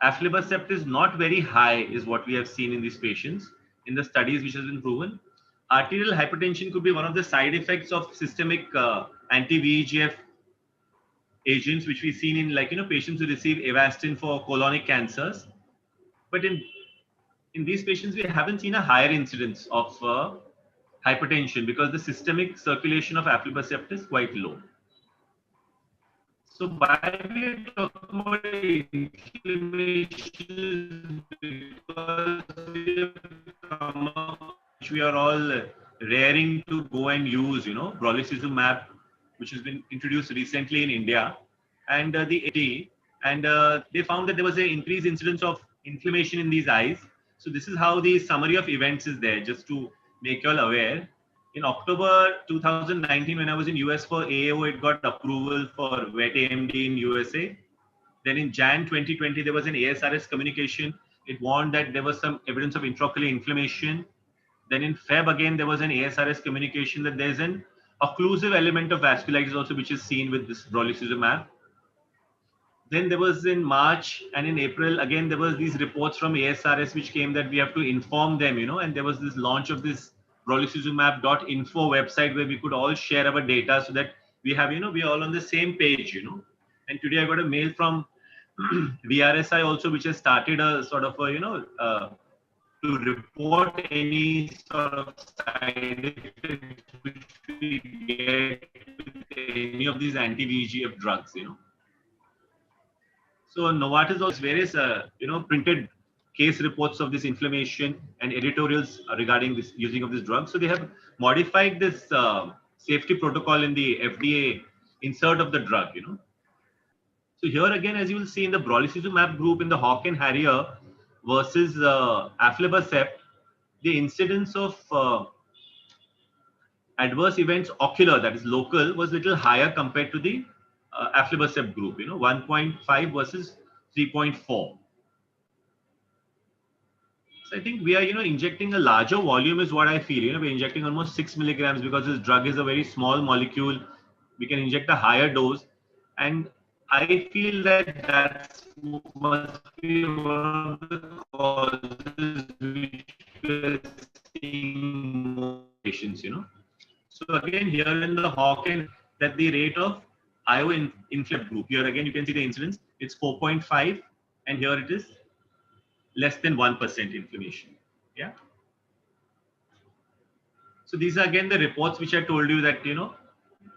aflibercept is not very high, is what we have seen in these patients in the studies which has been proven. Arterial hypertension could be one of the side effects of systemic anti-VEGF agents, which we've seen in patients who receive Avastin for colonic cancers. But in these patients, we haven't seen a higher incidence of hypertension because the systemic circulation of aflibercept is quite low. So why we are talking about inflammation, because we are all raring to go and use, brolucizumab, which has been introduced recently in India, and they found that there was an increased incidence of inflammation in these eyes. So this is how the summary of events is there, just to make you all aware. In October 2019, when I was in US for AAO, it got approval for wet AMD in USA. Then in Jan 2020, there was an ASRS communication. It warned that there was some evidence of intraocular inflammation. Then in Feb again, there was an ASRS communication that there's an occlusive element of vasculitis also, which is seen with this brolucizumab. Then there was in March and in April, again, there was these reports from ASRS which came that we have to inform them, and there was this launch of this brolucizumab.info website where we could all share our data so that we have, we are all on the same page, And today I got a mail from VRSI also, which has started a sort of a, to report any sort of side effects which we get with any of these anti-VEGF drugs, So Novartis also various, printed case reports of this inflammation and editorials regarding this using of this drug. So they have modified this safety protocol in the FDA insert of the drug, So here again, as you will see in the brolucizumab group in the Hawk and Harrier versus aflibercept, the incidence of adverse events ocular, that is local, was little higher compared to the aflibercept group, 1.5 versus 3.4. So I think we are, injecting a larger volume is what I feel. We're injecting almost 6 milligrams because this drug is a very small molecule. We can inject a higher dose. And I feel that must be one of the causes which we're seeing more patients, So again, here in the Hawken, that the rate of IO inflame group, here again, you can see the incidence, it's 4.5, and here it is less than 1% inflammation. Yeah. So these are again the reports which I told you that,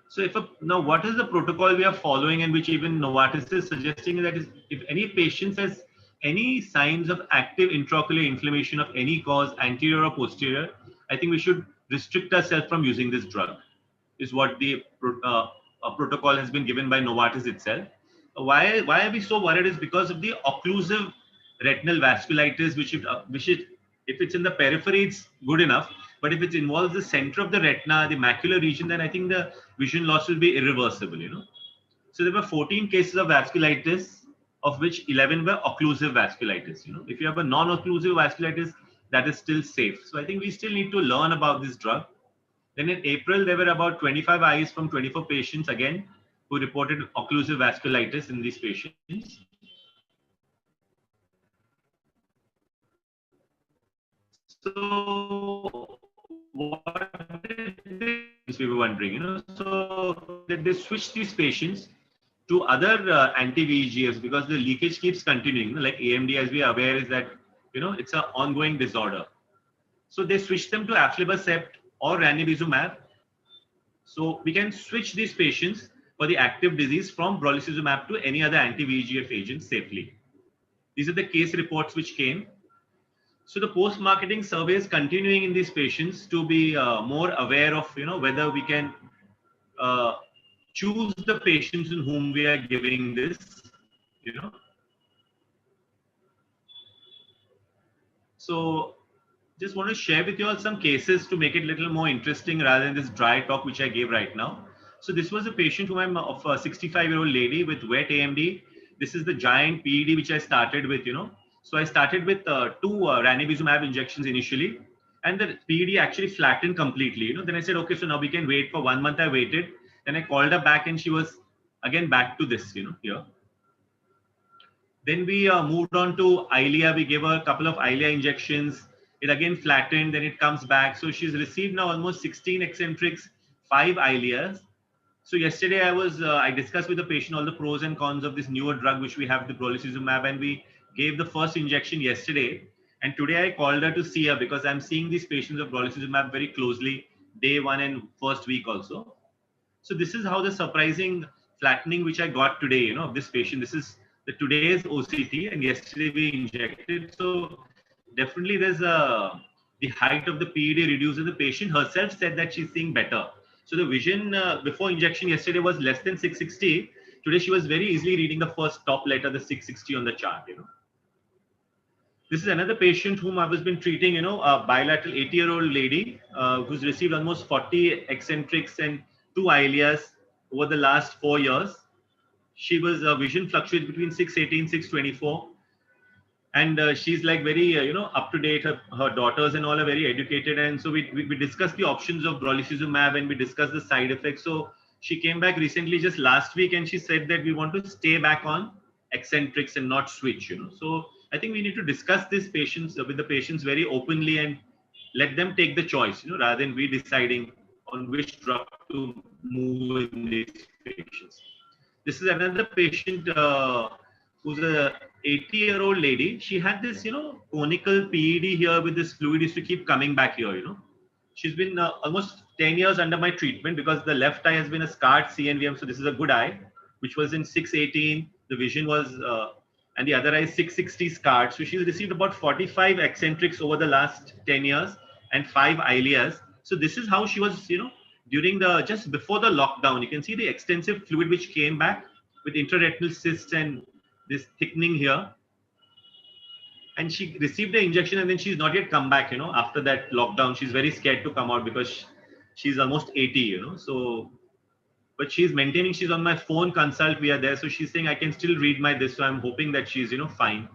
so now what is the protocol we are following, and which even Novartis is suggesting, that is if any patient has any signs of active intraocular inflammation of any cause, anterior or posterior, I think we should restrict ourselves from using this drug, is what the protocol has been given by Novartis itself. Why are we so worried is because of the occlusive retinal vasculitis, which if it's in the periphery, it's good enough. But if it involves the center of the retina, the macular region, then I think the vision loss will be irreversible, So there were 14 cases of vasculitis, of which 11 were occlusive vasculitis. If you have a non-occlusive vasculitis, that is still safe. So I think we still need to learn about this drug. Then in April, there were about 25 eyes from 24 patients, again, who reported occlusive vasculitis in these patients. So what did we were wondering, So that they switch these patients to other anti-VEGFs because the leakage keeps continuing. Like AMD, as we are aware, is that, you know, it's an ongoing disorder. So they switch them to aflibercept or ranibizumab. So we can switch these patients for the active disease from brolucizumab to any other anti-VEGF agent safely. These are the case reports which came. So the post-marketing survey is continuing in these patients to be more aware of, you know, whether we can choose the patients in whom we are giving this, you know. So just want to share with you all some cases to make it a little more interesting rather than this dry talk which I gave right now. So this was a patient whom I'm of a 65-year-old lady with wet AMD. This is the giant PED which I started with, you know. So I started with 2 ranibizumab injections initially, and the PED actually flattened completely, you know. Then I said, okay, so now we can wait for 1 month. I waited. Then I called her back and she was again back to this, you know, here. Then we moved on to Eylea. We gave her a couple of Eylea injections. It again flattened, then it comes back. So she's received now almost 16 eccentrics, 5 Eyleas. So yesterday I discussed with the patient all the pros and cons of this newer drug which we have, the brolucizumab, and we gave the first injection yesterday. And today I called her to see her because I'm seeing these patients of brolucizumab very closely, day 1 and first week also. So this is how the surprising flattening which I got today, you know, of this patient. This is the today's OCT, and yesterday we injected. So definitely there's the height of the PED reduces. The patient herself said that she's seeing better. So the vision before injection yesterday was less than 660. Today she was very easily reading the first top letter, the 660 on the chart, you know. This is another patient whom I was been treating, you know, a bilateral 80-year-old lady who's received almost 40 eccentrics and 2 Eyleas over the last 4 years. She was vision fluctuates between 618, 624. And she's like very, you know, up to date. Her daughters and all are very educated. And so we discussed the options of brolucizumab and we discussed the side effects. So she came back recently just last week and she said that we want to stay back on eccentrics and not switch, you know. So I think we need to discuss this patients with the patients very openly and let them take the choice, you know, rather than we deciding on which drug to move in these patients. This is another patient who's a 80-year-old lady. She had this, you know, conical PED here with this fluid used to keep coming back here, you know. She's been almost 10 years under my treatment because the left eye has been a scarred CNVM. So this is a good eye, which was in 618. The vision was, and the other eye is 660 scarred. So she's received about 45 eccentrics over the last 10 years and 5 Eyleas. So this is how she was, you know, during the, just before the lockdown. You can see the extensive fluid which came back with intraretinal cysts and this thickening here. And she received the injection and then she's not yet come back, you know, after that lockdown. She's very scared to come out because she's almost 80, you know. So, but she's maintaining, she's on my phone consult, we are there. So she's saying I can still read my this. So I'm hoping that she's, you know, fine.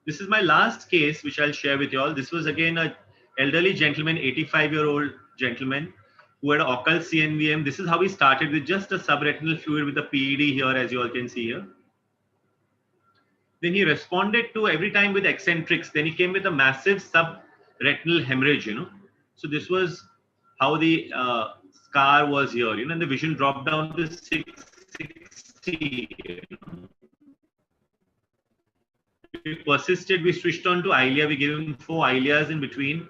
This is my last case, which I'll share with you all. This was again an elderly gentleman, 85-year-old gentleman who had occult CNVM. This is how he started, with just a subretinal fluid with a PED here, as you all can see here. Then he responded to every time with eccentrics. Then he came with a massive subretinal hemorrhage, you know. So this was how the scar was here, you know, and the vision dropped down to 660. You know. We persisted, we switched on to Eylea. We gave him 4 Eyleas in between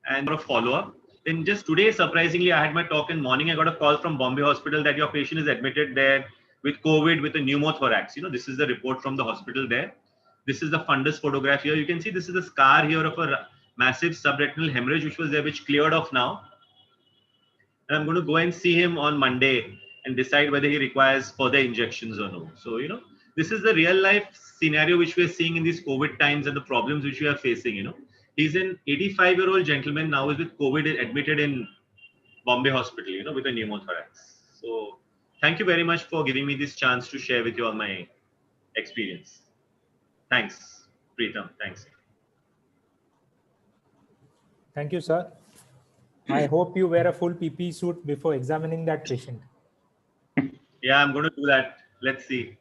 and a follow-up. Then just today, surprisingly, I had my talk in morning. I got a call from Bombay Hospital that your patient is admitted there with COVID, with a pneumothorax. You know, this is the report from the hospital there. This is the fundus photograph here. You can see this is the scar here of a massive subretinal hemorrhage, which was there, which cleared off now. And I'm going to go and see him on Monday and decide whether he requires further injections or no. So, you know, this is the real life scenario which we are seeing in these COVID times and the problems which we are facing, you know. He's an 85-year-old gentleman now is with COVID admitted in Bombay Hospital, you know, with a pneumothorax. So thank you very much for giving me this chance to share with you all my experience. Thanks, Preetam. Thanks. Thank you, sir. I hope you wear a full PPE suit before examining that patient. Yeah, I'm going to do that. Let's see.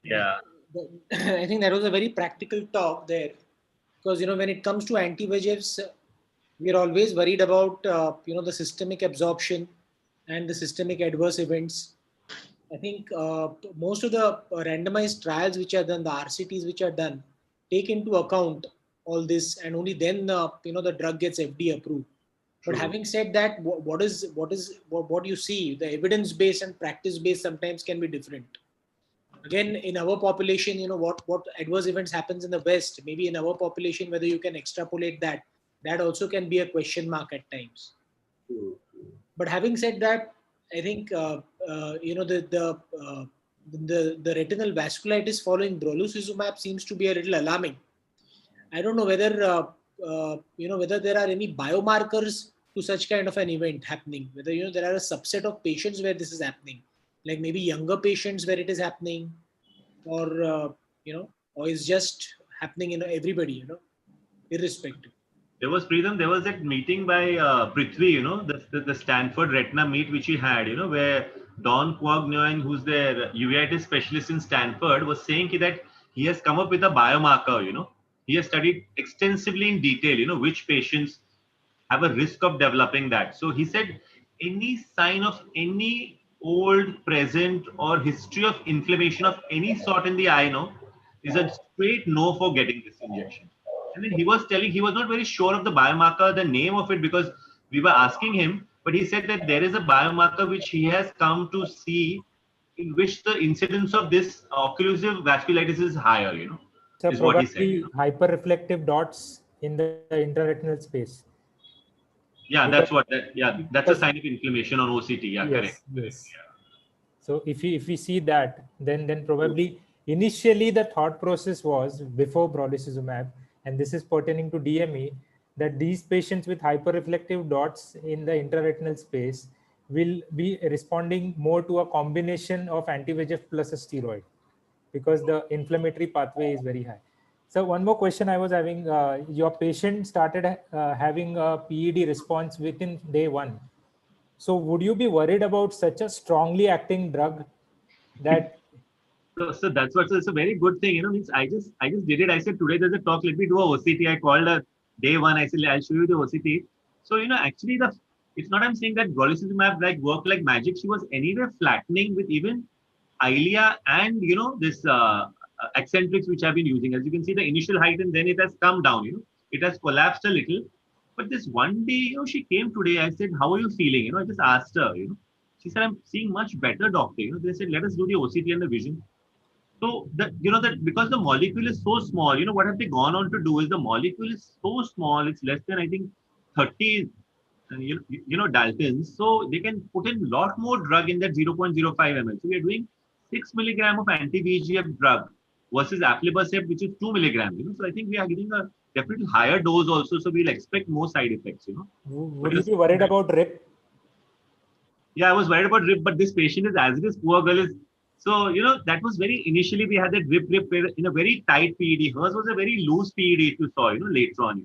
Yeah. I think that was a very practical talk there, because, you know, when it comes to anti-VEGFs, we're always worried about the systemic absorption and the systemic adverse events. I think most of the randomized trials which are done, the RCTs which are done, take into account all this, and only then the drug gets FDA approved. But having said that, what you see, the evidence based and practice based sometimes can be different. Again, in our population, what adverse events happens in the West, maybe in our population, whether you can extrapolate that also can be a question mark at times. But having said that, I think the retinal vasculitis following brolucizumab seems to be a little alarming. I don't know whether whether there are any biomarkers to such kind of an event happening. Whether there are a subset of patients where this is happening, like maybe younger patients where it is happening, or or is just happening in everybody, irrespective. There was Preetam, there was that meeting by Prithvi, the Stanford retina meet which he had, where Don Quagnoy, who's their uveitis specialist in Stanford, was saying that he has come up with a biomarker, he has studied extensively in detail, which patients have a risk of developing that. So he said any sign of any old, present, or history of inflammation of any sort in the eye, is a straight no for getting this injection. And then he was telling, he was not very sure of the biomarker, the name of it, because we were asking him, but he said that there is a biomarker which he has come to see in which the incidence of this occlusive vasculitis is higher, So is what he probably said. Hyperreflective dots in the intraretinal space. Yeah, Because, that's a sign of inflammation on OCT. Yeah, yes, correct. Yes. So if we see that, then probably initially the thought process was before brolucizumab, and this is pertaining to DME, that these patients with hyperreflective dots in the intraretinal space will be responding more to a combination of anti-VEGF plus a steroid, because the inflammatory pathway is very high. So one more question I was having, your patient started having a PED response within day 1. So would you be worried about such a strongly acting drug that? So that's what, so it's a very good thing, means I just did it. I said, today there's a talk, let me do a OCT. I called her day 1. I said, I'll show you the OCT. So, actually it's not, I'm saying that brolucizumab worked like magic. She was anyway flattening with even Eylea and, this eccentrics which I've been using. As you can see, the initial height, and then it has come down, it has collapsed a little. But this one day, she came today. I said, how are you feeling? I just asked her, she said, I'm seeing much better, doctor. They said, let us do the OCT and the vision. So that because the molecule is so small, what have they gone on to do is the molecule is so small, it's less than I think 30 Daltons. So they can put in a lot more drug in that 0.05 ml. So we are doing 6 milligram of anti-VEGF drug versus aflibercept, which is 2 milligrams. So I think we are giving a definitely higher dose also. So we'll expect more side effects. Would you be worried about RIP? Yeah, I was worried about RIP, but this patient is as it is, poor girl is. So, that was initially we had that RIP in a very tight PED. Hers was a very loose PED if you saw, later on.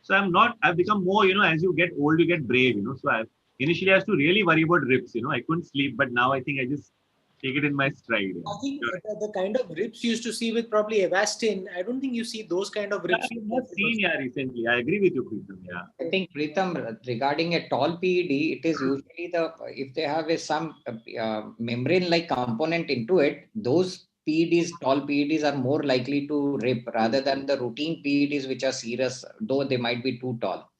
So I've become more, as you get old, you get brave, So initially I was to really worry about RIPs, I couldn't sleep, but now I think I just take it in my stride. I think the kind of RIPs you used to see with probably Avastin, I don't think you see those kind of RIPs. I've not seen, recently. I agree with you, Preetam. Yeah. I think, Preetam, regarding a tall PED, it is usually if they have some membrane-like component into it, those PEDs, tall PEDs are more likely to rip rather than the routine PEDs, which are serous, though they might be too tall.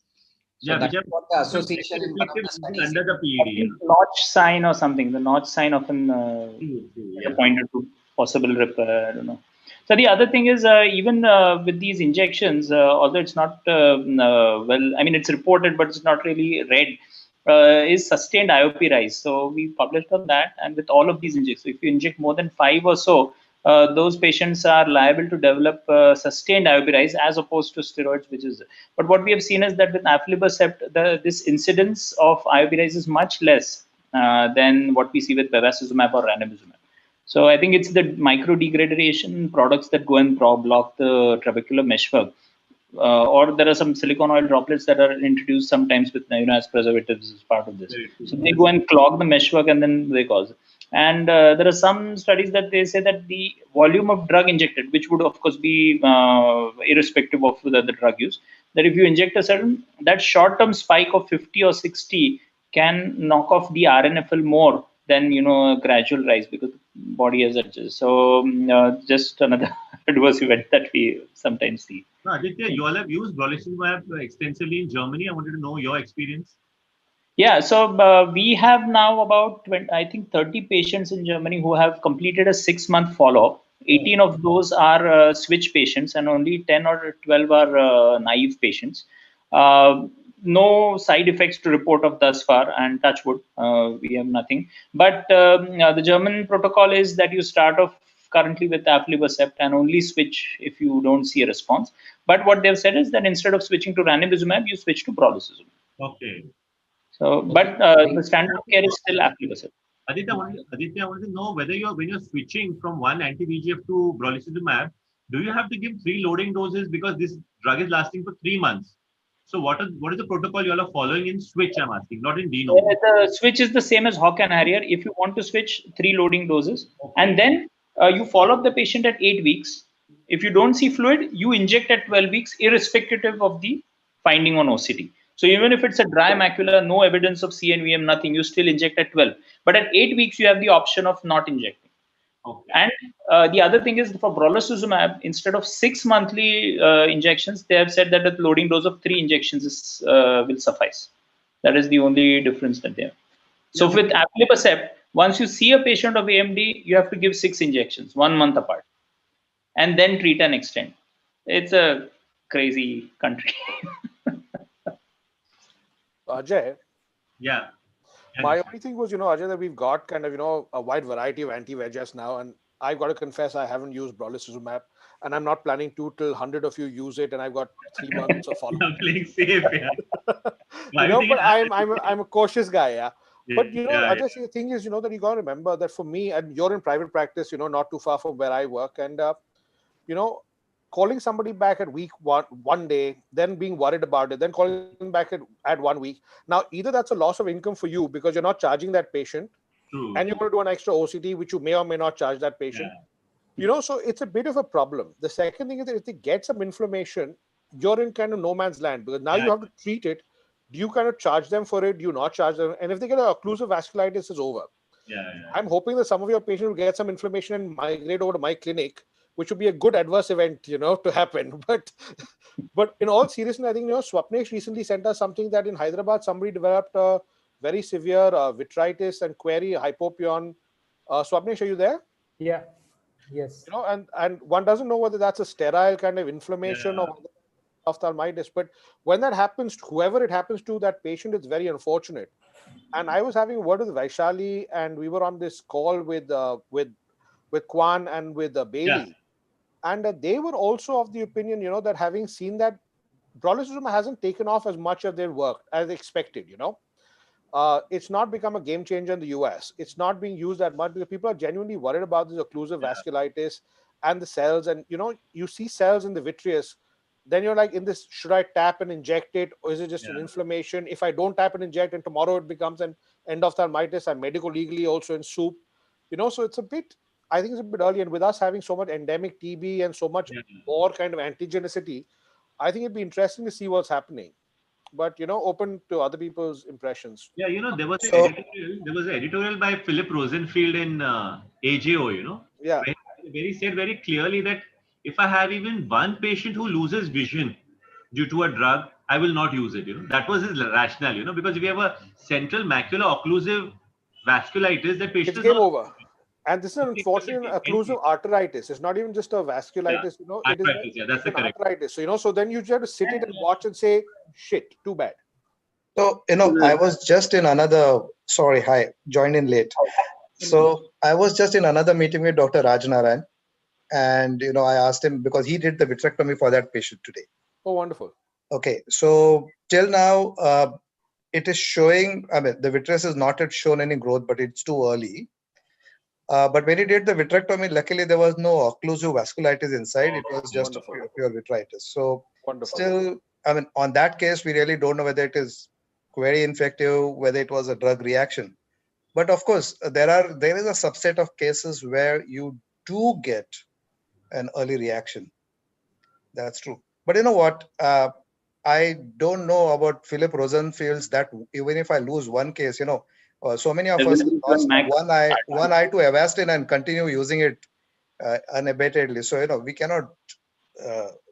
So that's what the association in one of the studies under the PED. Notch sign or something. The notch sign often pointed to possible rip. I don't know. So the other thing is even with these injections, although it's not it's reported, but it's not really read, is sustained IOP rise. So we published on that, and with all of these injections, if you inject more than 5 or so, those patients are liable to develop sustained IOP rise as opposed to steroids, but what we have seen is that with aflibercept, this incidence of IOP rise is much less than what we see with bevacizumab or ranibizumab. So I think it's the microdegradation products that go and block the trabecular meshwork. Or there are some silicone oil droplets that are introduced sometimes with as preservatives as part of this. So they go and clog the meshwork and then they cause it. And there are some studies that they say that the volume of drug injected, which would of course be irrespective of the drug use, that if you inject that short-term spike of 50 or 60 can knock off the RNFL more than a gradual rise, because the body has adjusted. So just another adverse event that we sometimes see. No, Aditya, you all have used brolucizumab extensively in Germany. I wanted to know your experience. Yeah, so we have now about 20, I think 30 patients in Germany who have completed a 6-month follow-up. 18 of those are switch patients, and only 10 or 12 are naive patients. No side effects to report of thus far, and touch wood, we have nothing. But the German protocol is that you start off currently with aflibercept and only switch if you don't see a response. But what they've said is that instead of switching to ranibizumab, you switch to brolucizumab. Okay. So, but the standard of care is still aflibercept. Aditya, I want to know whether when you're switching from one anti-VEGF to brolucizumab, do you have to give 3 loading doses, because this drug is lasting for 3 months? So what is the protocol you all are following in switch? I'm asking, not in de novo. The switch is the same as Hawk and Harrier. If you want to switch, 3 loading doses, and then you follow up the patient at 8 weeks. If you don't see fluid, you inject at 12 weeks, irrespective of the finding on OCT. So even if it's a dry macula, no evidence of CNVM, nothing, you still inject at 12. But at 8 weeks, you have the option of not injecting. Okay. And the other thing is, for brolucizumab, instead of 6 monthly injections, they have said that the loading dose of 3 injections will suffice. That is the only difference that they have. So with aflibercept, once you see a patient of AMD, you have to give 6 injections, 1 month apart, and then treat and extend. It's a crazy country. Ajay. Yeah. My only thing was, Ajay, that we've got kind of, a wide variety of anti-VEGFs now, and I've got to confess I haven't used brolucizumab, and I'm not planning to till 100 of you use it, and I've got 3 months of follow-up. I'm playing safe, yeah. But I'm a cautious guy, yeah. But Ajay, yeah. the thing is, that you got to remember that for me, and you're in private practice, not too far from where I work, and calling somebody back at week one day, then being worried about it, then calling back at 1 week. Now, either that's a loss of income for you because you're not charging that patient, True. and you're going to do an extra OCT, which you may or may not charge that patient. Yeah. So it's a bit of a problem. The second thing is that if they get some inflammation, you're in kind of no man's land, because now you have to treat it. Do you kind of charge them for it? Do you not charge them? And if they get an occlusive vasculitis, it's over. Yeah. I'm hoping that some of your patients will get some inflammation and migrate over to my clinic, which would be a good adverse event, to happen. But in all seriousness, I think, Swapnesh recently sent us something that in Hyderabad, somebody developed a very severe vitritis and query hypopion. Swapnesh, are you there? Yeah. Yes. And one doesn't know whether that's a sterile kind of inflammation or ophthalmitis. But when that happens, whoever it happens to, that patient is very unfortunate. And I was having a word with Vaishali, and we were on this call with Kwan and with Bailey. And they were also of the opinion, that having seen that brolucizumab hasn't taken off as much as their work as expected, it's not become a game changer in the US. It's not being used that much because people are genuinely worried about this occlusive vasculitis and the cells. And, you see cells in the vitreous, then you're like, in this, should I tap and inject it? Or is it just an inflammation? If I don't tap and inject and tomorrow it becomes an endophthalmitis, I'm medico-legally also in soup, so it's a bit, I think it's a bit early. And with us having so much endemic TB and so much more kind of antigenicity, I think it'd be interesting to see what's happening. But open to other people's impressions. Yeah, there was an editorial by Philip Rosenfield in AJO, Yeah. where he said very clearly that if I have even one patient who loses vision due to a drug, I will not use it. That was his rationale. Because if you have a central macular occlusive vasculitis, that patient it's game over. And this is an unfortunate occlusive arteritis. It's not even just a vasculitis, arteritis, that's an correct. arteritis. So then you just have to sit it and watch and say, shit, too bad. So, I was just in another, joined in late. So I was just in another meeting with Dr. Rajnarayan, and, I asked him because he did the vitrectomy for that patient today. Oh, wonderful. Okay. So till now, it is showing, the vitreous is not yet shown any growth, but it's too early. But when he did the vitrectomy, luckily there was no occlusive vasculitis inside. It was just a pure vitritis. So still, on that case, we really don't know whether it is query infective, whether it was a drug reaction. But of course, there is a subset of cases where you do get an early reaction. That's true. But you know what? I don't know about Philip Rosenfield's that even if I lose one case, so many of us lost one eye to Avastin and continue using it unabatedly. So, we cannot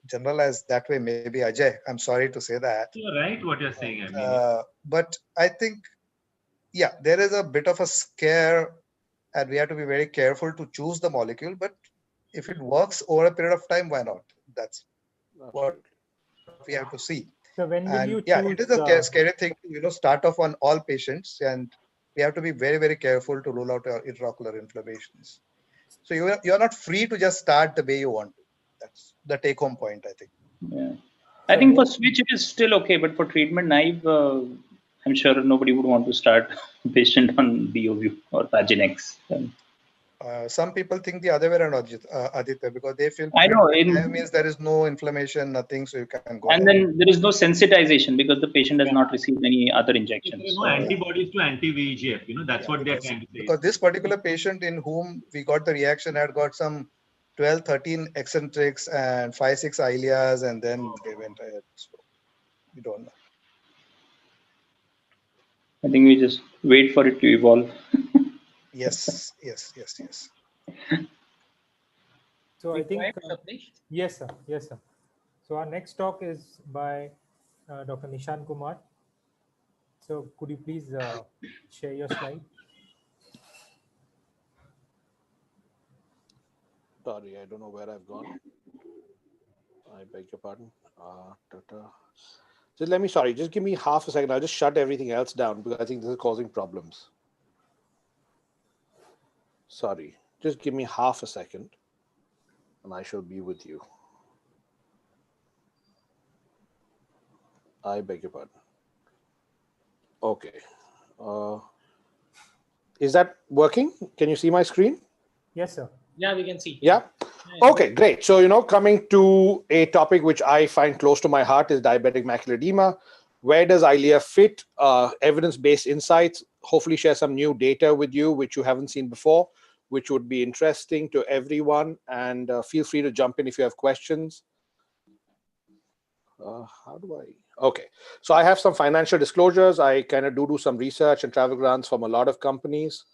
generalize that way. Maybe Ajay, I'm sorry to say that. You're right what you're saying. I mean, but I think, yeah, there is a bit of a scare and we have to be very careful to choose the molecule. But if it works over a period of time, why not? That's what we have to see. So when will you yeah, choose, it is a scary thing to start off on all patients, and we have to be very, very careful to rule out intraocular inflammations. So you're not free to just start the way you want to. That's the take-home point, I think. Yeah, I think for switch it is still okay, but for treatment naive, I'm sure nobody would want to start a patient on BOVU or Paginex. Some people think the other way around, Aditya, because they feel I know means there is no inflammation, nothing, so you can go. And then there is no sensitization because the patient has not received any other injections. There is no antibodies to anti-VEGF. That's what they're trying to say. Because this particular patient in whom we got the reaction had got some 12, 13 eccentrics and 5, 6 ileas, and then they went ahead. So we don't know. I think we just wait for it to evolve. Yes. So I think, yes, sir. So our next talk is by Dr. Nishant Kumar. So could you please share your slide? Sorry, I don't know where I've gone. I beg your pardon. Just give me half a second. I'll just shut everything else down because I think this is causing problems. Sorry, just give me half a second and I shall be with you. I beg your pardon. Okay. Is that working? Can you see my screen? Yes, sir. Yeah, we can see. Yeah. Okay, great. So, coming to a topic which I find close to my heart is diabetic macular edema. Where does Eylea fit? Evidence-based insights, hopefully share some new data with you, which you haven't seen before, which would be interesting to everyone. And feel free to jump in if you have questions. Okay. So I have some financial disclosures. I kind of do some research and travel grants from a lot of companies.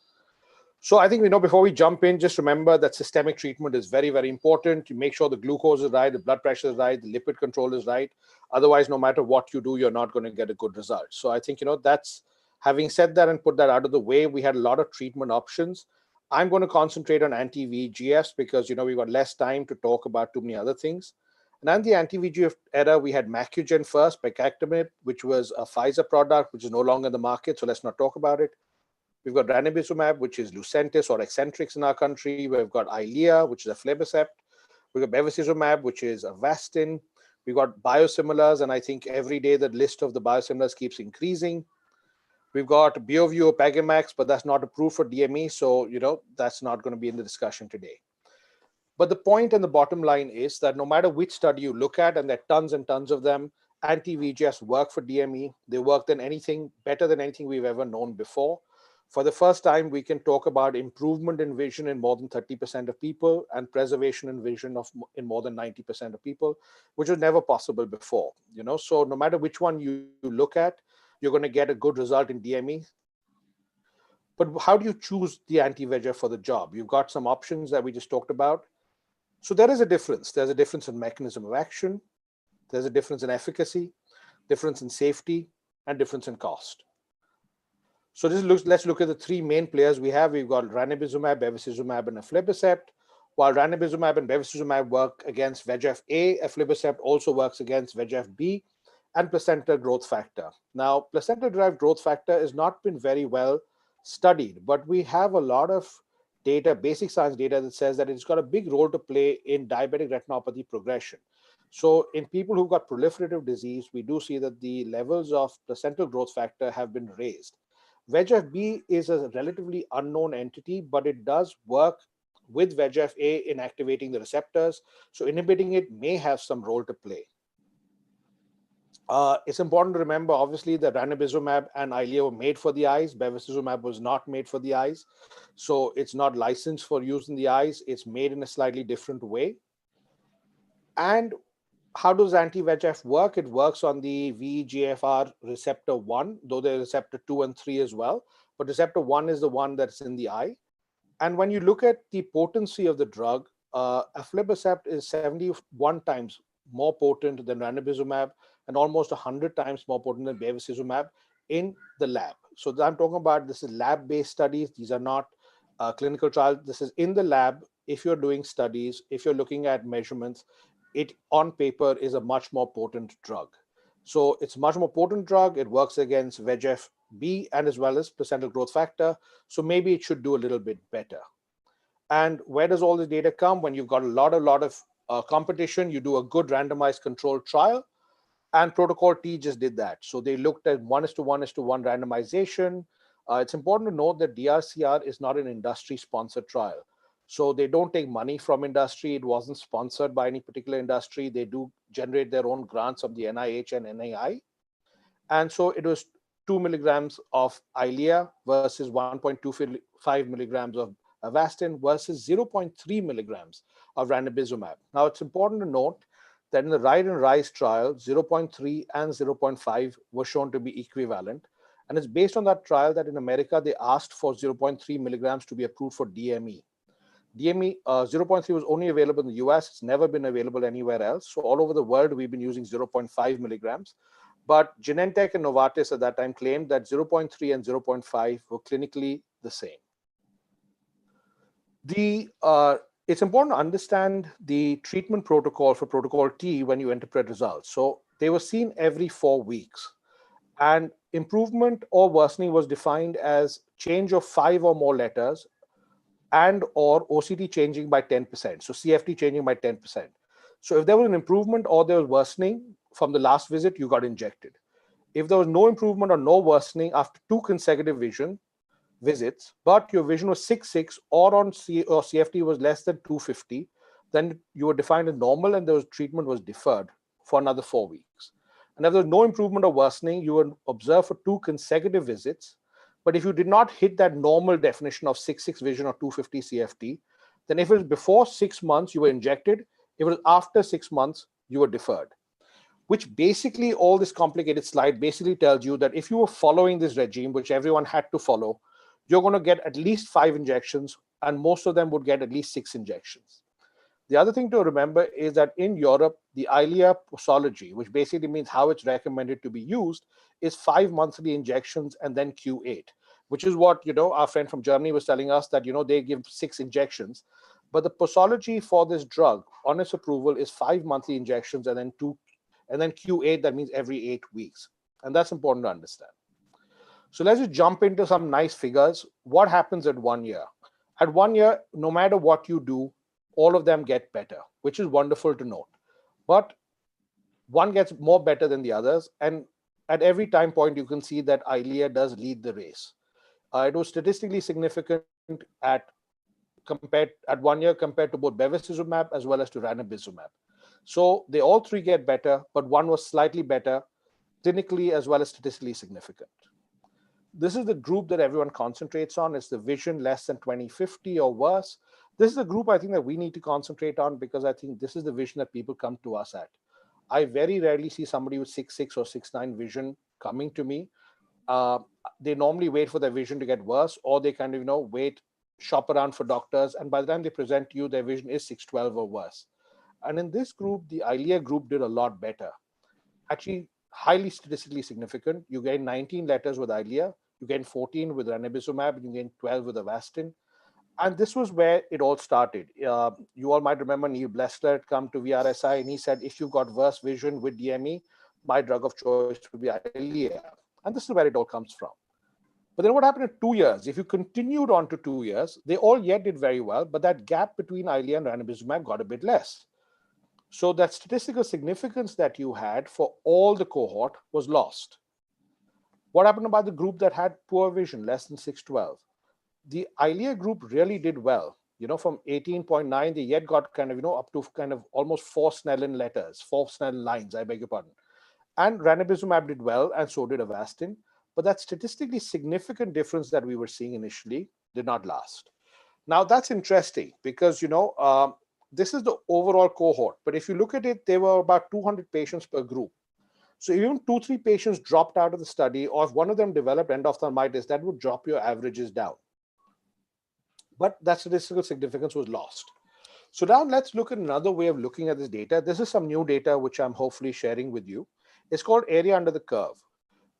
So I think, before we jump in, just remember that systemic treatment is very, very important. You make sure the glucose is right, the blood pressure is right, the lipid control is right. Otherwise, no matter what you do, you're not going to get a good result. So I think, that's, having said that and put that out of the way, we had a lot of treatment options. I'm going to concentrate on anti-VEGFs because, we've got less time to talk about too many other things. And in the anti-VEGF era, we had Macugen first, pegactamib, which was a Pfizer product, which is no longer in the market. So let's not talk about it. We've got ranibizumab, which is Lucentis or Eccentrix in our country. We've got Eylea, which is aflibercept. We've got bevacizumab, which is Avastin. We've got biosimilars, and I think every day the list of the biosimilars keeps increasing. We've got BOVU, Pegamax, but that's not approved for DME, so that's not going to be in the discussion today. But the point and the bottom line is that no matter which study you look at, and there are tons and tons of them, anti-VEGFs work for DME. They work better than anything we've ever known before. For the first time, we can talk about improvement in vision in more than 30% of people and preservation in vision in more than 90% of people, which was never possible before. So no matter which one you look at, you're going to get a good result in DME. But how do you choose the anti-VEGF for the job? You've got some options that we just talked about. So there is a difference. There's a difference in mechanism of action. There's a difference in efficacy, difference in safety, and difference in cost. So let's look at the three main players we have. We've got ranibizumab, bevacizumab, and aflibercept. While ranibizumab and bevacizumab work against VEGF-A, aflibercept also works against VEGF-B and placenta growth factor. Now, placenta-derived growth factor has not been very well studied, but we have a lot of data, basic science data, that says that it's got a big role to play in diabetic retinopathy progression. So in people who've got proliferative disease, we do see that the levels of placental growth factor have been raised. VEGF-B is a relatively unknown entity, but it does work with VEGF-A in activating the receptors. So inhibiting it may have some role to play. It's important to remember, obviously, that ranibizumab and Eylea were made for the eyes. Bevacizumab was not made for the eyes. So it's not licensed for use in the eyes. It's made in a slightly different way. And how does anti-VEGF work? It works on the VEGFR receptor 1, though there's receptor 2 and 3 as well. But receptor 1 is the one that's in the eye. And when you look at the potency of the drug, aflibercept is 71 times more potent than ranibizumab and almost 100 times more potent than bevacizumab in the lab. So I'm talking about, this is lab-based studies. These are not clinical trials. This is in the lab. If you're doing studies, if you're looking at measurements, it on paper is a much more potent drug. So it's a much more potent drug. It works against VEGF-B and as well as placental growth factor. So maybe it should do a little bit better. And where does all this data come? When you've got a lot of competition, you do a good randomized controlled trial. And Protocol T just did that. So they looked at 1:1:1 randomization. It's important to note that DRCR is not an industry-sponsored trial. So they don't take money from industry. It wasn't sponsored by any particular industry. They do generate their own grants of the NIH and NII. And so it was 2 milligrams of Eylea versus 1.25 milligrams of Avastin versus 0.3 milligrams of ranibizumab. Now, it's important to note that in the RIDE and RISE trial, 0.3 and 0.5 were shown to be equivalent. And it's based on that trial that in America, they asked for 0.3 milligrams to be approved for DME. DME 0.3 was only available in the US. It's never been available anywhere else. So all over the world, we've been using 0.5 milligrams. But Genentech and Novartis at that time claimed that 0.3 and 0.5 were clinically the same. It's important to understand the treatment protocol for Protocol T when you interpret results. So they were seen every 4 weeks. And improvement or worsening was defined as change of 5 or more letters and or OCT changing by 10%. So CFT changing by 10%. So if there was an improvement or there was worsening from the last visit, you got injected. If there was no improvement or no worsening after 2 consecutive visits, but your vision was 6.6 or on CFT was less than 250, then you were defined as normal and the treatment was deferred for another 4 weeks. And if there was no improvement or worsening, you were observed for 2 consecutive visits. But if you did not hit that normal definition of 6.6 vision or 250 CFT, then if it was before 6 months, you were injected. If it was after 6 months, you were deferred. Which basically, all this complicated slide basically tells you that if you were following this regime, which everyone had to follow, you're going to get at least 5 injections, and most of them would get at least 6 injections. The other thing to remember is that in Europe, the Eylea posology, which basically means how it's recommended to be used, is 5 monthly injections and then Q8, which is what, our friend from Germany was telling us that, they give 6 injections. But the posology for this drug on its approval is 5 monthly injections and then Q8, that means every 8 weeks. And that's important to understand. So let's just jump into some nice figures. What happens at 1 year? At 1 year, no matter what you do, all of them get better, which is wonderful to note. But one gets more better than the others. And at every time point, you can see that Eylea does lead the race. It was statistically significant at 1 year compared to both bevacizumab as well as to ranibizumab. So they all 3 get better, but one was slightly better clinically as well as statistically significant. This is the group that everyone concentrates on. It's the vision less than 20/50 or worse. This is the group I think that we need to concentrate on because I think this is the vision that people come to us at. I very rarely see somebody with 6.6 or 6.9 vision coming to me. They normally wait for their vision to get worse, or they kind of, shop around for doctors. And by the time they present to you, their vision is 6/12 or worse. And in this group, the Eylea group did a lot better. Actually, highly statistically significant. You gain 19 letters with Eylea, you gain 14 with ranibizumab, and you gain 12 with Avastin. And this was where it all started. You all might remember Neil Blessler had come to VRSI and he said, if you've got worse vision with DME, my drug of choice would be Eylea. And this is where it all comes from. But then what happened in 2 years? If you continued on to 2 years, they all yet did very well, but that gap between Eylea and ranibizumab got a bit less. So that statistical significance that you had for all the cohort was lost. What happened about the group that had poor vision, less than 6/12? The Eylea group really did well. From 18.9, they yet got up to almost 4 Snellen letters, 4 Snellen lines, I beg your pardon. And ranibizumab did well, and so did Avastin. But that statistically significant difference that we were seeing initially did not last. Now, that's interesting because, this is the overall cohort. But if you look at it, there were about 200 patients per group. So even 2-3 patients dropped out of the study, or if one of them developed endophthalmitis, that would drop your averages down. But that statistical significance was lost. So now let's look at another way of looking at this data. This is some new data which I'm hopefully sharing with you. It's called area under the curve.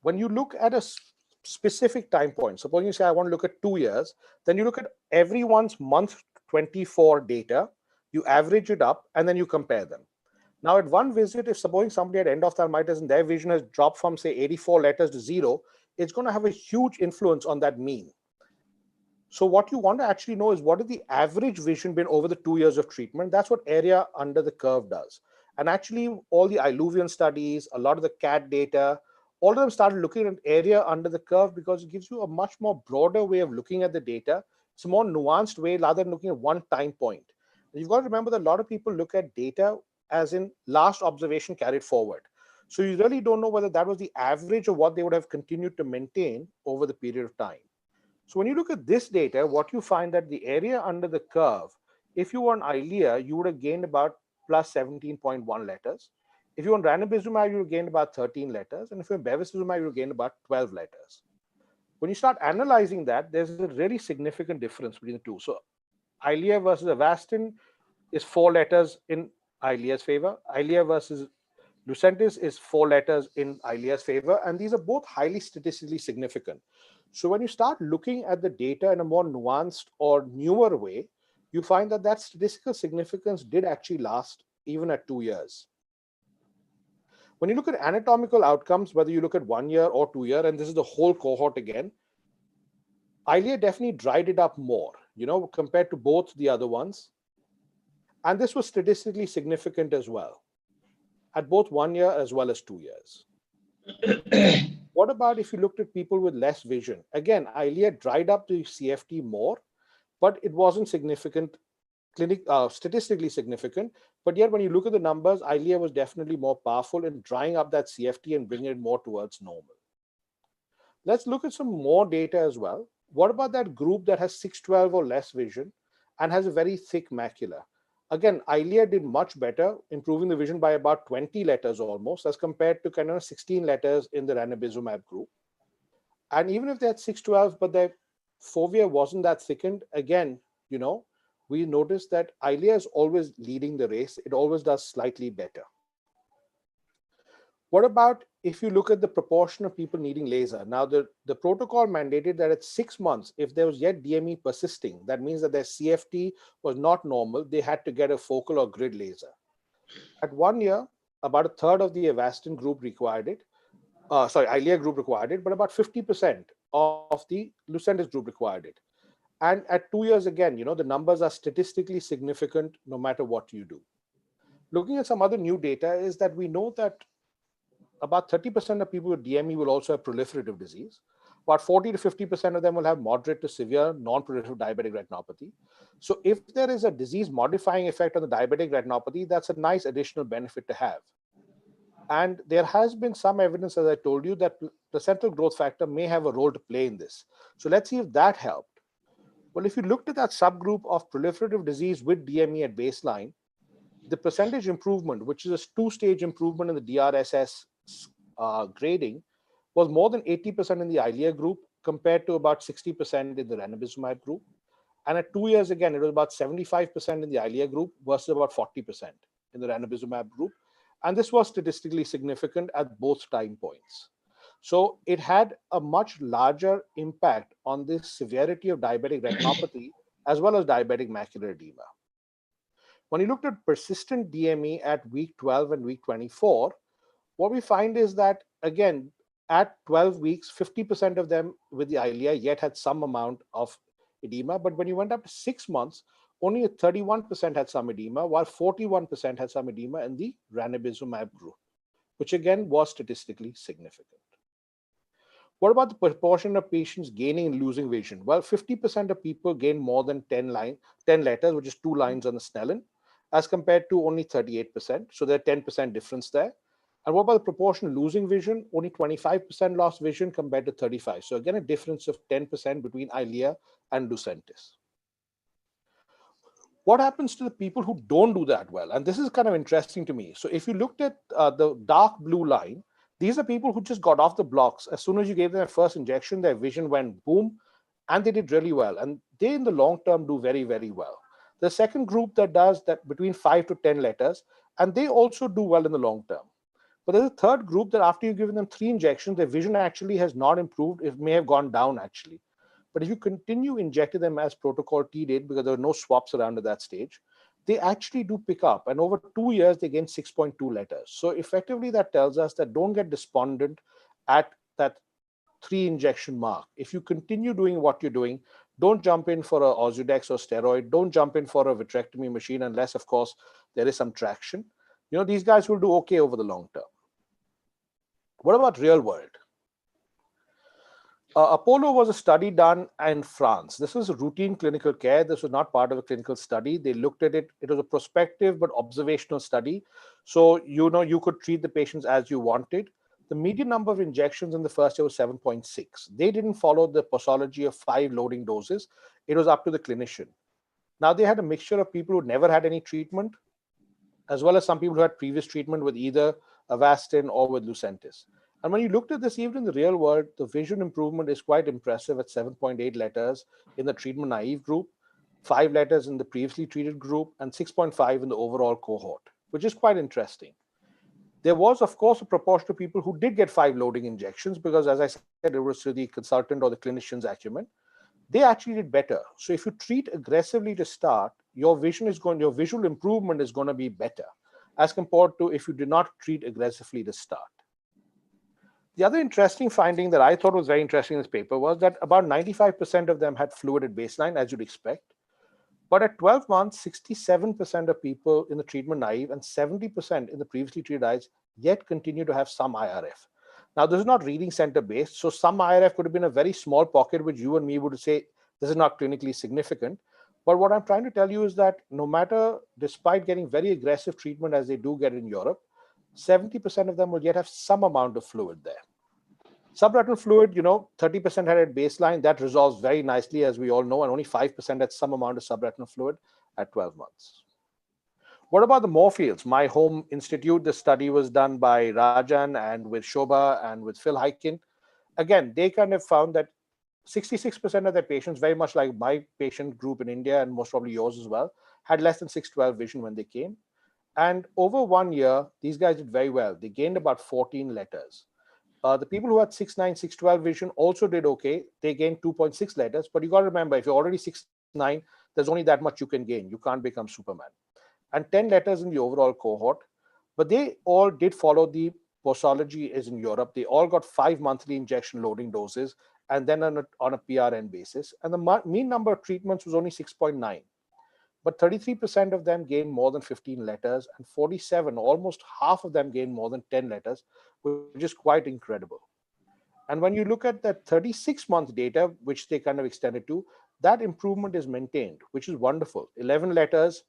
When you look at a specific time point, suppose you say I want to look at 2 years, then you look at everyone's month 24 data, you average it up, and then you compare them. Now at one visit, if supposing somebody had endophthalmitis and their vision has dropped from say 84 letters to 0, it's going to have a huge influence on that mean. So what you want to actually know is what is the average vision been over the 2 years of treatment. That's what area under the curve does. And actually all the Iluvian studies, a lot of the CAT data, all of them started looking at area under the curve because it gives you a much more broader way of looking at the data. It's a more nuanced way rather than looking at one time point. You've got to remember that a lot of people look at data as in last observation carried forward. So you really don't know whether that was the average of what they would have continued to maintain over the period of time. So when you look at this data, what you find that the area under the curve, if you were on Eylea, you would have gained about plus 17.1 letters. If you were on ranibizumab, you would have gained about 13 letters. And if you're on bevacizumab, you would have gained about 12 letters. When you start analyzing that, there's a really significant difference between the two. So Eylea versus Avastin is 4 letters in Eylea's favor. Eylea versus Lucentis is 4 letters in Eylea's favor. And these are both highly statistically significant. So when you start looking at the data in a more nuanced or newer way, you find that that statistical significance did actually last even at 2 years. When you look at anatomical outcomes, whether you look at 1 year or 2 year, and this is the whole cohort again, Eylea definitely dried it up more, compared to both the other ones. And this was statistically significant as well, at both 1 year as well as 2 years. What about if you looked at people with less vision? Again, Eylea dried up the CFT more, but it wasn't significant, statistically significant. But yet, when you look at the numbers, Eylea was definitely more powerful in drying up that CFT and bringing it more towards normal. Let's look at some more data as well. What about that group that has 612 or less vision and has a very thick macula? Again, Eylea did much better, improving the vision by about 20 letters almost, as compared to kind of 16 letters in the ranibizumab group. And even if they had 612, but their fovea wasn't that thickened, again, we noticed that Eylea is always leading the race. It always does slightly better. What about if you look at the proportion of people needing laser? Now, the protocol mandated that at 6 months, if there was yet DME persisting, that means that their CFT was not normal, they had to get a focal or grid laser. At 1 year, about a third of the Avastin group required it. Eylea group required it, but about 50% of the Lucentis group required it. And at 2 years, again, the numbers are statistically significant no matter what you do. Looking at some other new data is that we know that about 30% of people with DME will also have proliferative disease. About 40 to 50% of them will have moderate to severe non-proliferative diabetic retinopathy. So if there is a disease-modifying effect on the diabetic retinopathy, that's a nice additional benefit to have. And there has been some evidence, as I told you, that placental growth factor may have a role to play in this. So let's see if that helped. Well, if you looked at that subgroup of proliferative disease with DME at baseline, the percentage improvement, which is a 2-stage improvement in the DRSS grading, was more than 80% in the Eylea group compared to about 60% in the ranibizumab group. And at 2 years, again, it was about 75% in the Eylea group versus about 40% in the ranibizumab group. And this was statistically significant at both time points. So it had a much larger impact on the severity of diabetic retinopathy as well as diabetic macular edema. When you looked at persistent DME at week 12 and week 24, what we find is that, again, at 12 weeks, 50% of them with the Eylea yet had some amount of edema. But when you went up to 6 months, only 31% had some edema, while 41% had some edema in the ranibizumab group, which again was statistically significant. What about the proportion of patients gaining and losing vision? Well, 50% of people gain more than 10 letters, which is 2 lines on the Snellen, as compared to only 38%. So there's 10% difference there. And what about the proportion losing vision? Only 25% lost vision compared to 35%. So again, a difference of 10% between Eylea and Lucentis. What happens to the people who don't do that well? And this is kind of interesting to me. So if you looked at the dark blue line, these are people who just got off the blocks. As soon as you gave them their first injection, their vision went boom, and they did really well. And they, in the long term, do very, very well. The second group that does that between 5 to 10 letters, and they also do well in the long term. But there's a third group that after you've given them 3 injections, their vision actually has not improved. It may have gone down actually. But if you continue injecting them as protocol T did, because there were no swaps around at that stage, they actually do pick up. And over 2 years, they gain 6.2 letters. So effectively, that tells us that don't get despondent at that 3 injection mark. If you continue doing what you're doing, don't jump in for a Ozurdex or steroid. Don't jump in for a vitrectomy machine unless, of course, there is some traction. You know, these guys will do okay over the long term. What about real world? Apollo was a study done in France. This was a routine clinical care. This was not part of a clinical study. They looked at it. It was a prospective but observational study. So, you know, you could treat the patients as you wanted. The median number of injections in the first year was 7.6. They didn't follow the posology of 5 loading doses. It was up to the clinician. Now, they had a mixture of people who never had any treatment, as well as some people who had previous treatment with either Avastin or with Lucentis. And when you looked at this, even in the real world, the vision improvement is quite impressive at 7.8 letters in the treatment naive group, 5 letters in the previously treated group, and 6.5 in the overall cohort, which is quite interesting. There was, of course, a proportion of people who did get 5 loading injections because, as I said, it was to the consultant or the clinician's acumen. They actually did better. So if you treat aggressively to start, your visual improvement is going to be better as compared to if you did not treat aggressively to start. The other interesting finding that I thought was very interesting in this paper was that about 95% of them had fluid at baseline, as you'd expect. But at 12 months, 67% of people in the treatment naive and 70% in the previously treated eyes yet continue to have some IRF. Now, this is not reading center based. So some IRF could have been a very small pocket, which you and me would say, this is not clinically significant. But what I'm trying to tell you is that no matter, despite getting very aggressive treatment as they do get in Europe, 70% of them will yet have some amount of fluid there. Subretinal fluid, 30% had at baseline. That resolves very nicely, as we all know, and only 5% had some amount of subretinal fluid at 12 months. What about the Moorfields? My home institute, the study was done by Rajan and with Shobha and with Phil Hykin. Again, they kind of found that 66% of their patients, very much like my patient group in India and most probably yours as well, had less than 612 vision when they came. And over 1 year, these guys did very well. They gained about 14 letters. The people who had 6'9", 6'12 vision also did okay. They gained 2.6 letters. But you got to remember, if you're already 6'9", there's only that much you can gain. You can't become Superman. And 10 letters in the overall cohort. But they all did follow the posology as in Europe. They all got 5 monthly injection loading doses and then on a PRN basis. And the mean number of treatments was only 6.9. But 33% of them gained more than 15 letters, and 47, almost half of them gained more than 10 letters, which is quite incredible. And when you look at that 36-month data, which they kind of extended to, that improvement is maintained, which is wonderful. 11 letters,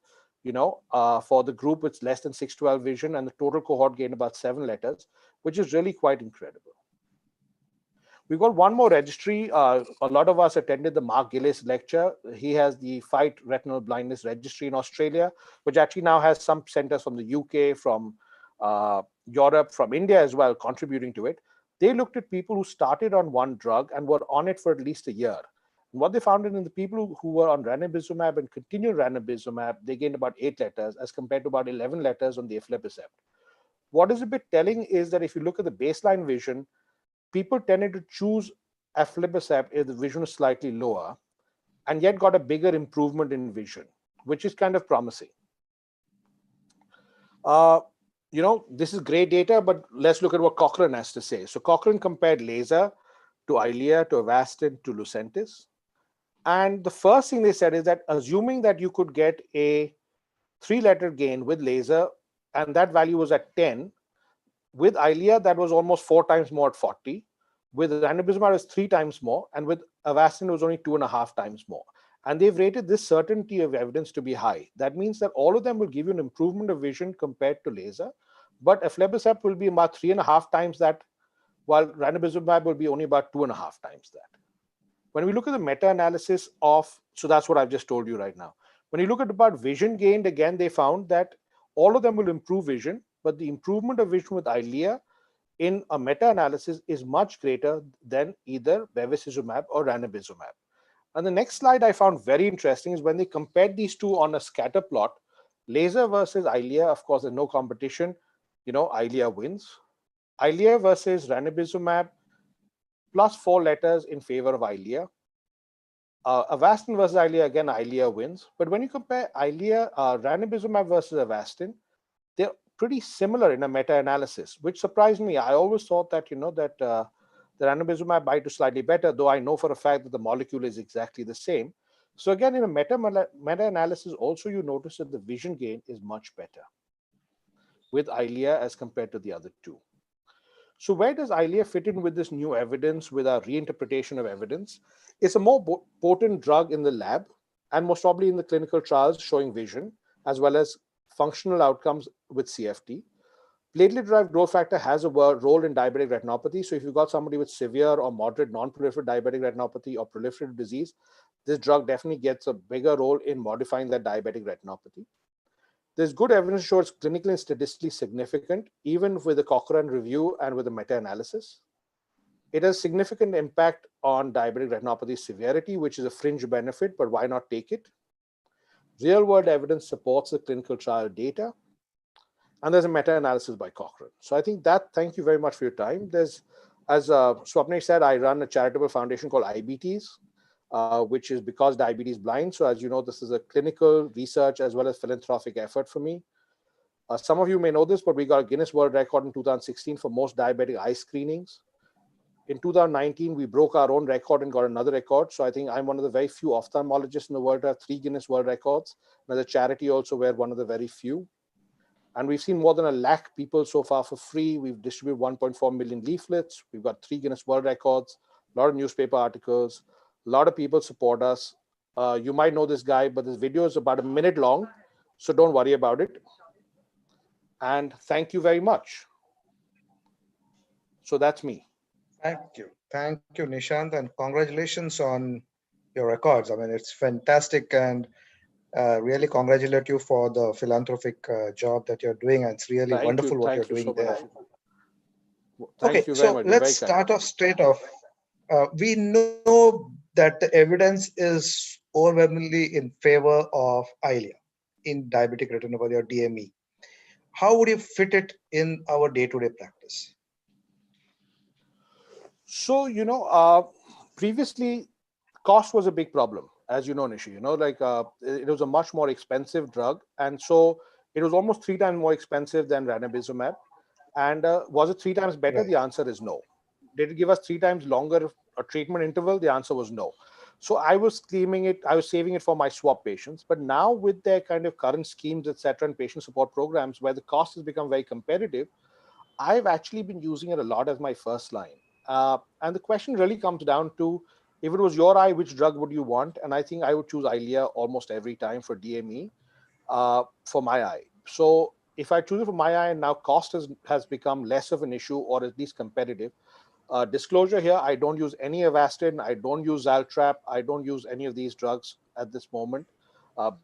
for the group with less than 612 vision, and the total cohort gained about 7 letters, which is really quite incredible. We've got one more registry. A lot of us attended the Mark Gillis lecture. He has the Fight Retinal Blindness Registry in Australia, which actually now has some centers from the UK, from Europe, from India as well, contributing to it. They looked at people who started on one drug and were on it for at least a year. And what they found in the people who were on ranibizumab and continued ranibizumab, they gained about 8 letters as compared to about 11 letters on the aflibercept. What is a bit telling is that if you look at the baseline vision, people tended to choose aflibercept if the vision was slightly lower and yet got a bigger improvement in vision, which is kind of promising. This is great data, but let's look at what Cochrane has to say. So Cochrane compared laser to Eylea, to Avastin, to Lucentis. And the first thing they said is that assuming that you could get a 3-letter gain with laser, and that value was at 10, with Eylea, that was almost 4 times more at 40. With ranibizumab, it was 3 times more. And with Avastin, it was only 2.5 times more. And they've rated this certainty of evidence to be high. That means that all of them will give you an improvement of vision compared to laser. But aflibercept will be about 3.5 times that, while ranibizumab will be only about 2.5 times that. When we look at the meta-analysis of, so that's what I've just told you right now. When you look at about vision gained, again, they found that all of them will improve vision, but the improvement of vision with Eylea in a meta-analysis is much greater than either bevacizumab or ranibizumab. And the next slide I found very interesting is when they compared these two on a scatter plot, laser versus Eylea, of course, there's no competition. Eylea wins. Eylea versus ranibizumab, plus 4 letters in favor of Eylea. Avastin versus Eylea, again, Eylea wins. But when you compare Eylea, ranibizumab versus Avastin, they're pretty similar in a meta-analysis, which surprised me. I always thought that, the ranibizumab might do slightly better, though I know for a fact that the molecule is exactly the same. So again, in a meta-analysis, also you notice that the vision gain is much better with Eylea as compared to the other two. So where does Eylea fit in with this new evidence, with our reinterpretation of evidence? It's a more potent drug in the lab and most probably in the clinical trials showing vision, as well as functional outcomes with CFT. Platelet-derived growth factor has a role in diabetic retinopathy. So if you've got somebody with severe or moderate non-proliferative diabetic retinopathy or proliferative disease, this drug definitely gets a bigger role in modifying that diabetic retinopathy. There's good evidence to show it's clinically and statistically significant, even with the Cochrane review and with the meta-analysis. It has significant impact on diabetic retinopathy severity, which is a fringe benefit, but why not take it? Real-world evidence supports the clinical trial data. And there's a meta-analysis by Cochrane. So I think thank you very much for your time. As Swapnesh said, I run a charitable foundation called IBTs, which is Because Diabetes Blind. So as you know, this is a clinical research as well as philanthropic effort for me. Some of you may know this, but we got a Guinness World Record in 2016 for most diabetic eye screenings. In 2019, we broke our own record and got another record. So I think I'm one of the very few ophthalmologists in the world to have 3 Guinness World Records. And as a charity also, we're one of the very few. And we've seen more than 1 lakh people so far for free. We've distributed 1.4 million leaflets. We've got 3 Guinness World Records, a lot of newspaper articles. A lot of people support us. You might know this guy, but this video is about 1 minute long. So don't worry about it. And thank you very much. So that's me. Thank you. Thank you, Nishant, and congratulations on your records. I mean, it's fantastic, and really congratulate you for the philanthropic job that you're doing. And it's really wonderful what you're doing there. Okay, so let's start off straight off. We know that the evidence is overwhelmingly in favor of Eylea in diabetic retinopathy or DME. How would you fit it in our day-to-day practice? So, previously cost was a big problem, as you know, Nishi, it was a much more expensive drug. And so it was almost 3 times more expensive than ranibizumab. And was it 3 times better? Right. The answer is no. Did it give us 3 times longer a treatment interval? The answer was no. So I was saving it for my swap patients. But now with their kind of current schemes, etc., and patient support programs where the cost has become very competitive, I've actually been using it a lot as my first line. And the question really comes down to, if it was your eye, which drug would you want? And I think I would choose Eylea almost every time for DME for my eye. So if I choose it for my eye and now cost has become less of an issue, or at least competitive, disclosure here, I don't use any Avastin, I don't use Zaltrap, I don't use any of these drugs at this moment.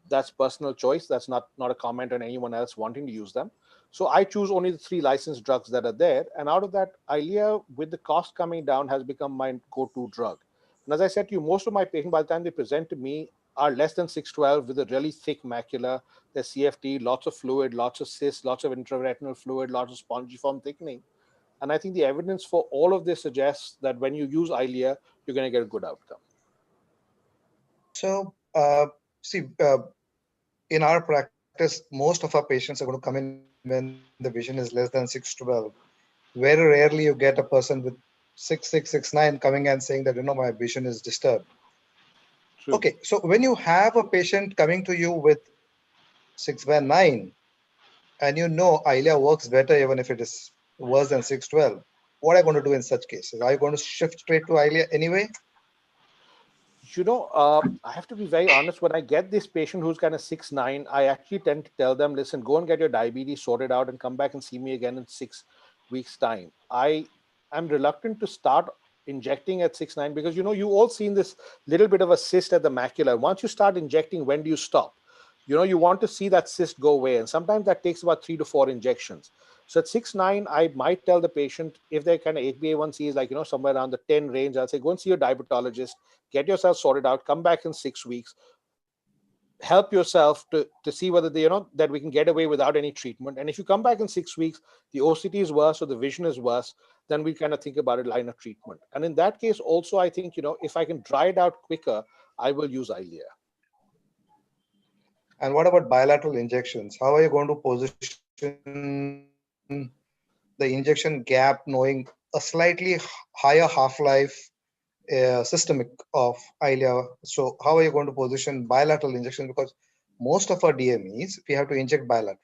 That's personal choice. That's not a comment on anyone else wanting to use them. So I choose only the 3 licensed drugs that are there. And out of that, Eylea, with the cost coming down, has become my go-to drug. And as I said to you, most of my patients, by the time they present to me, are less than 612 with a really thick macula. There's CFT, lots of fluid, lots of cysts, lots of intraretinal fluid, lots of spongiform thickening. And I think the evidence for all of this suggests that when you use Eylea, you're going to get a good outcome. So, in our practice, most of our patients are going to come in when the vision is less than 612. Very rarely you get a person with 6.6, 6.9 coming and saying that, my vision is disturbed. True. Okay, so when you have a patient coming to you with 6.9, and Eylea works better even if it is worse than 612, what are you going to do in such cases? Are you going to shift straight to Eylea anyway? I have to be very honest. When I get this patient who's kind of 6'9", I actually tend to tell them, listen, go and get your diabetes sorted out and come back and see me again in 6 weeks' time. I am reluctant to start injecting at 6'9", because, you all seen this little bit of a cyst at the macula. Once you start injecting, when do you stop? you want to see that cyst go away. And sometimes that takes about 3 to 4 injections. So at 6-9, I might tell the patient, if their kind of HbA1c is like, somewhere around the 10 range, I'll say, go and see your diabetologist, get yourself sorted out, come back in 6 weeks, help yourself to see whether they, that we can get away without any treatment. And if you come back in 6 weeks, the OCT is worse or the vision is worse, then we kind of think about a line of treatment. And in that case, also, I think, if I can dry it out quicker, I will use Eylea. And what about bilateral injections? How are you going to position the injection gap, knowing a slightly higher half-life systemic of Eylea? So how are you going to position bilateral injection? Because most of our DMEs, we have to inject bilateral.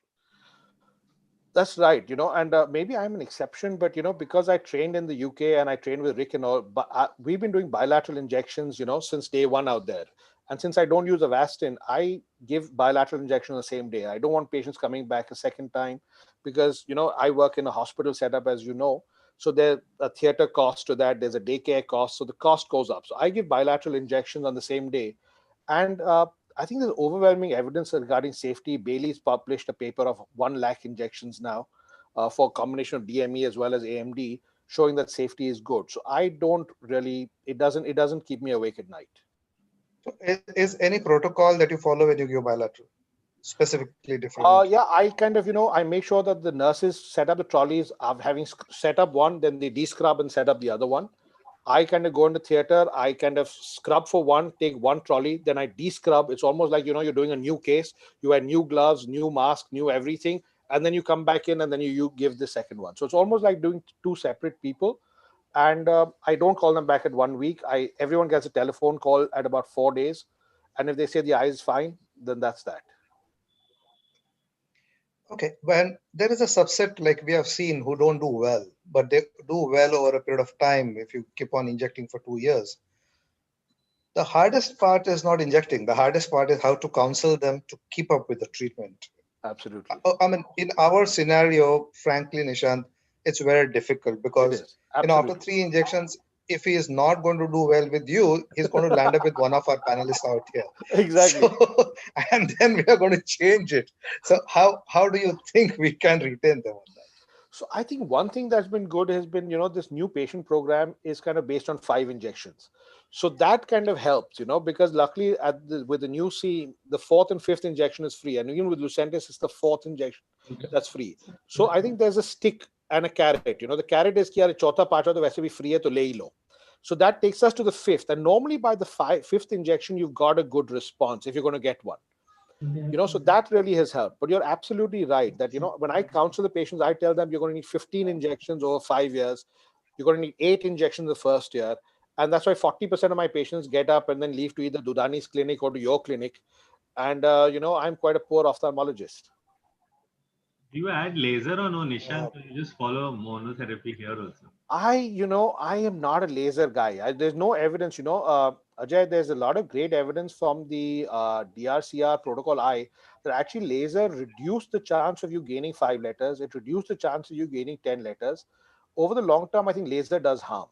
That's right, and maybe I'm an exception, but, because I trained in the UK and I trained with Rick and all, but we've been doing bilateral injections, since day one out there. And since I don't use Avastin, I give bilateral injection the same day. I don't want patients coming back a second time because, I work in a hospital setup, as you know. So there's a theater cost to that. There's a daycare cost. So the cost goes up. So I give bilateral injections on the same day. And I think there's overwhelming evidence regarding safety. Bailey's published a paper of 1 lakh injections now for a combination of DME as well as AMD, showing that safety is good. So I don't really, it doesn't keep me awake at night. So is any protocol that you follow when you give bilateral specifically different? Yeah, I kind of, I make sure that the nurses set up the trolleys of having set up one, then they descrub and set up the other one. I kind of go into theater, I kind of scrub for one, take one trolley, then I descrub. It's almost like, you're doing a new case. You had new gloves, new mask, new everything. And then you come back in and then you give the second one. So it's almost like doing 2 separate people. And I don't call them back at 1 week. Everyone gets a telephone call at about 4 days. And if they say the eye is fine, then that's that. Okay, when there is a subset like we have seen who don't do well, but they do well over a period of time if you keep on injecting for 2 years. The hardest part is not injecting. The hardest part is how to counsel them to keep up with the treatment. Absolutely. I mean, in our scenario, frankly, Nishant, it's very difficult because after 3 injections, if he is not going to do well with you, he's going to land up with one of our panelists out here. Exactly. So, and then we are going to change it. So how do you think we can retain them on that? So I think one thing that's been good has been, this new patient program is kind of based on 5 injections. So that kind of helps, because luckily with the new C, the 4th and 5th injection is free. And even with Lucentis, it's the 4th injection that's free. So I think there's a stick and a carrot. The carrot is कि chauथा पांचवा तो वैसे भी free है तो ले ही लो. So that takes us to the 5th. And normally by the 5th injection, you've got a good response if you're going to get one. So that really has helped. But you're absolutely right that, when I counsel the patients, I tell them you're going to need 15 injections over 5 years. You're going to need 8 injections the first year. And that's why 40% of my patients get up and then leave to either Dudani's clinic or to your clinic. And, I'm quite a poor ophthalmologist. Do you add laser or no, Nishant? You just follow monotherapy here also? I am not a laser guy. There's no evidence, Ajay, there's a lot of great evidence from the DRCR protocol I that actually laser reduced the chance of you gaining 5 letters. It reduced the chance of you gaining 10 letters. Over the long term, I think laser does harm.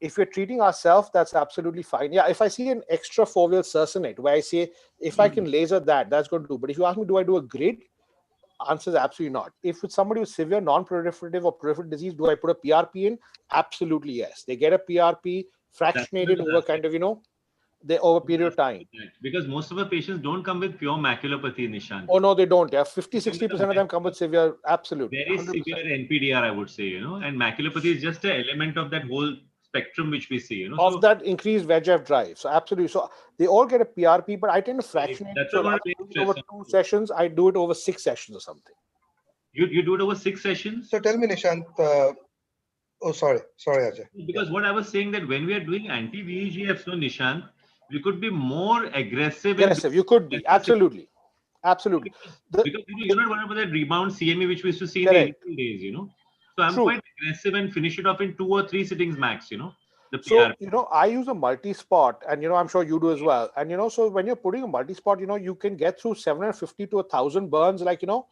If we're treating ourselves, that's absolutely fine. Yeah, if I see an extra foveal succinate where I say, if I can laser that's going to do. But if you ask me, do I do a grid? Answer is absolutely not. If it's somebody with severe non-proliferative or peripheral disease, do I put a PRP in? Absolutely yes. They get a PRP fractionated over kind of, over a period of time. Because most of the patients don't come with pure maculopathy, Nishant. Oh, no, they don't. Yeah, 50-60% of them come with severe, absolutely. Very 100%. severe NPDR, I would say, and maculopathy is just an element of that whole spectrum which we see, Of that increased VEGF drive. So absolutely. So they all get a PRP, but I tend to fractionate it. So over 2 sessions, I do it over 6 sessions or something. You do it over 6 sessions? So tell me, Nishant, sorry, Ajay. Because what I was saying that when we are doing anti-VEGF, so Nishant, we could be more aggressive. You could be, absolutely. Absolutely. Because you're not worried about that rebound CME which we used to see in the initial days, So I'm quite aggressive and finish it off in 2 or 3 sittings max, the PRP. So, I use a multi-spot and, I'm sure you do as well. And, so when you're putting a multi-spot, you can get through 750 to 1,000 burns, like, in no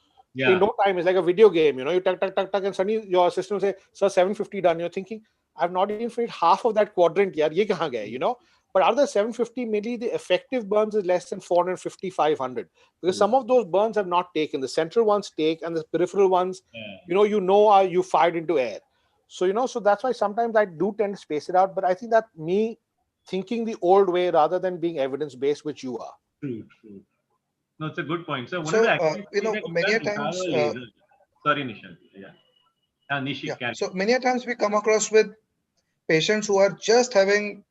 time. It's like a video game, you tuck, tuck, tuck, tuck, and suddenly your assistant will say, sir, 750 done. You're thinking, I've not even finished half of that quadrant yet. Ye kahan gaye, you know? But out of the 750 milli, the effective burns is less than 450, 500. Because some of those burns have not taken. The central ones take, and the peripheral ones, you fired into air. So, so that's why sometimes I do tend to space it out. But I think that me thinking the old way rather than being evidence-based, which you are. True. No, it's a good point. So, So, many a times, sorry, Nishant. So many a times we come across with patients who are just having,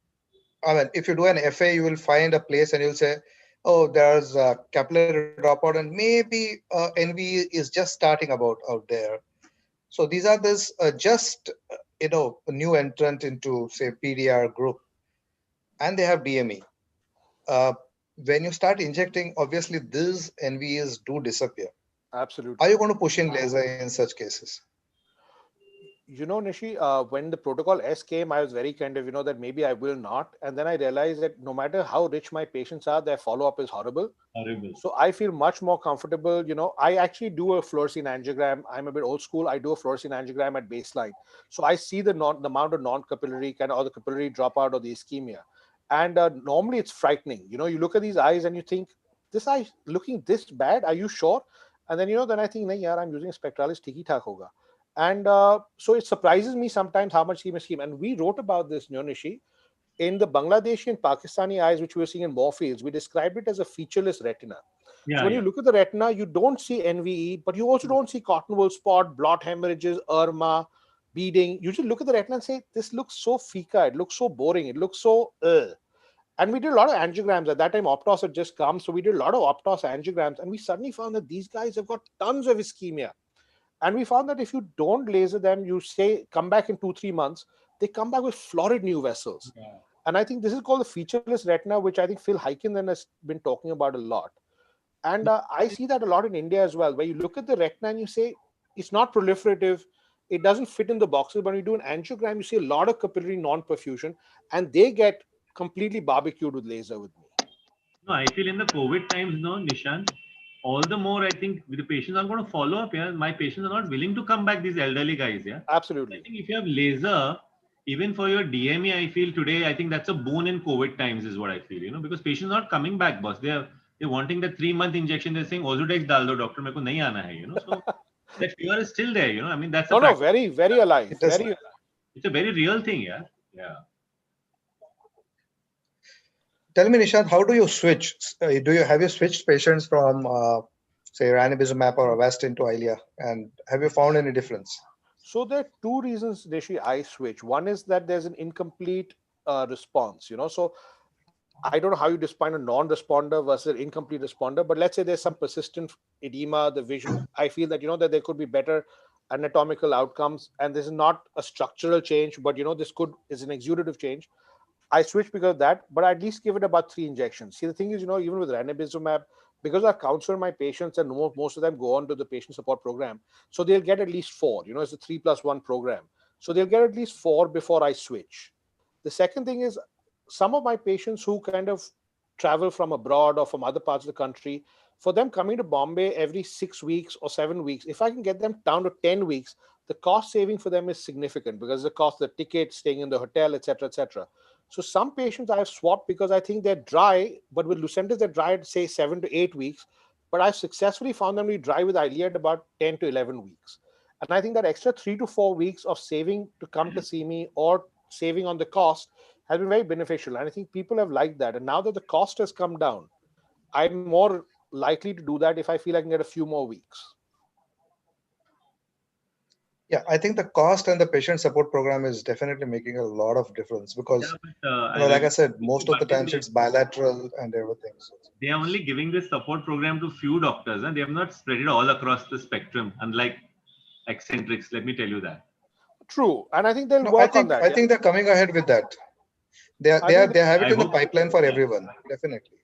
I mean, if you do an FA, you will find a place and you'll say, oh, there's a capillary dropout and maybe NV is just starting out there. So these are this just, a new entrant into, say, PDR group, and they have DME. When you start injecting, obviously these NVs do disappear. Absolutely. Are you going to push in laser in such cases? Nishi, when the protocol S came, I was very kind of, that maybe I will not. And then I realized that no matter how rich my patients are, their follow-up is horrible. So I feel much more comfortable. I actually do a fluorescein angiogram. I'm a bit old school. I do a fluorescein angiogram at baseline. So I see the amount of non-capillary or the capillary dropout or the ischemia. And normally it's frightening. You look at these eyes and you think, this eye looking this bad? Are you sure? And then, then I think, nahi yaar, I'm using a spectralis, tiki-tak hoga. And so it surprises me sometimes how much scheme. And we wrote about this, Nishi, in the Bangladeshi and Pakistani eyes, which we were seeing in more fields. We described it as a featureless retina. So when you look at the retina, you don't see NVE, but you also don't see cotton wool spot, blot hemorrhages, erma, beading. You just look at the retina and say, this looks so fika, it looks so boring, it looks so And we did a lot of angiograms. At that time, Optos had just come. So we did a lot of Optos angiograms. And we suddenly found that these guys have got tons of ischemia. And we found that if you don't laser them, you say come back in 2-3 months, they come back with florid new vessels. And I think this is called the featureless retina, which I think Phil Heiken then has been talking about a lot. And I see that a lot in India as well, where you look at the retina and you say it's not proliferative, it doesn't fit in the boxes. But when you do an angiogram, you see a lot of capillary non-perfusion, and they get completely barbecued with laser with me. No, I feel in the COVID times, Nishant, all the more I think the patients are going to follow up. Yeah, my patients are not willing to come back. These elderly guys. Yeah, absolutely. I think if you have laser, even for your DME, I feel today, I think that's a boon in COVID times, is what I feel. Because patients are not coming back, boss. They're wanting the 3-month injection. They're saying Ozurdex dal do, doctor, meko nahi aana hai. So that fear is still there. I mean, that's very, very alive. It's a very real thing. Yeah. Tell me, Nishant, how do you switch? Have you switched patients from, say, ranibizumab or Avastin to Eylea, and have you found any difference? So there are two reasons, Nishi, I switch. One is that there's an incomplete response. So I don't know how you define a non-responder versus an incomplete responder, but let's say there's some persistent edema, the vision. I feel that that there could be better anatomical outcomes, and this is not a structural change, but this is an exudative change. I switched because of that, but I at least give it about 3 injections. See, the thing is, even with ranibizumab, because I counsel my patients and most of them go on to the patient support program, so they'll get at least 4. It's a 3+1 program. So they'll get at least 4 before I switch. The second thing is, some of my patients who kind of travel from abroad or from other parts of the country, for them coming to Bombay every 6 weeks or 7 weeks, if I can get them down to 10 weeks, the cost saving for them is significant because the cost of the ticket, staying in the hotel, etc., etc. So some patients I have swapped because I think they're dry, but with Lucentis they're dry at say 7 to 8 weeks. But I've successfully found them to be dry with Eylea at about 10 to 11 weeks. And I think that extra 3 to 4 weeks of saving to come to see me or saving on the cost has been very beneficial. And I think people have liked that. And now that the cost has come down, I'm more likely to do that if I feel I can get a few more weeks. Yeah, I think the cost and the patient support program is definitely making a lot of difference because, like I said, most of the times it's bilateral and everything. They are only giving this support program to few doctors, and they have not spread it all across the spectrum, unlike eccentrics. Let me tell you that. True, and I think they'll work on that. I think they're coming ahead with that. They have it in the pipeline for everyone, definitely.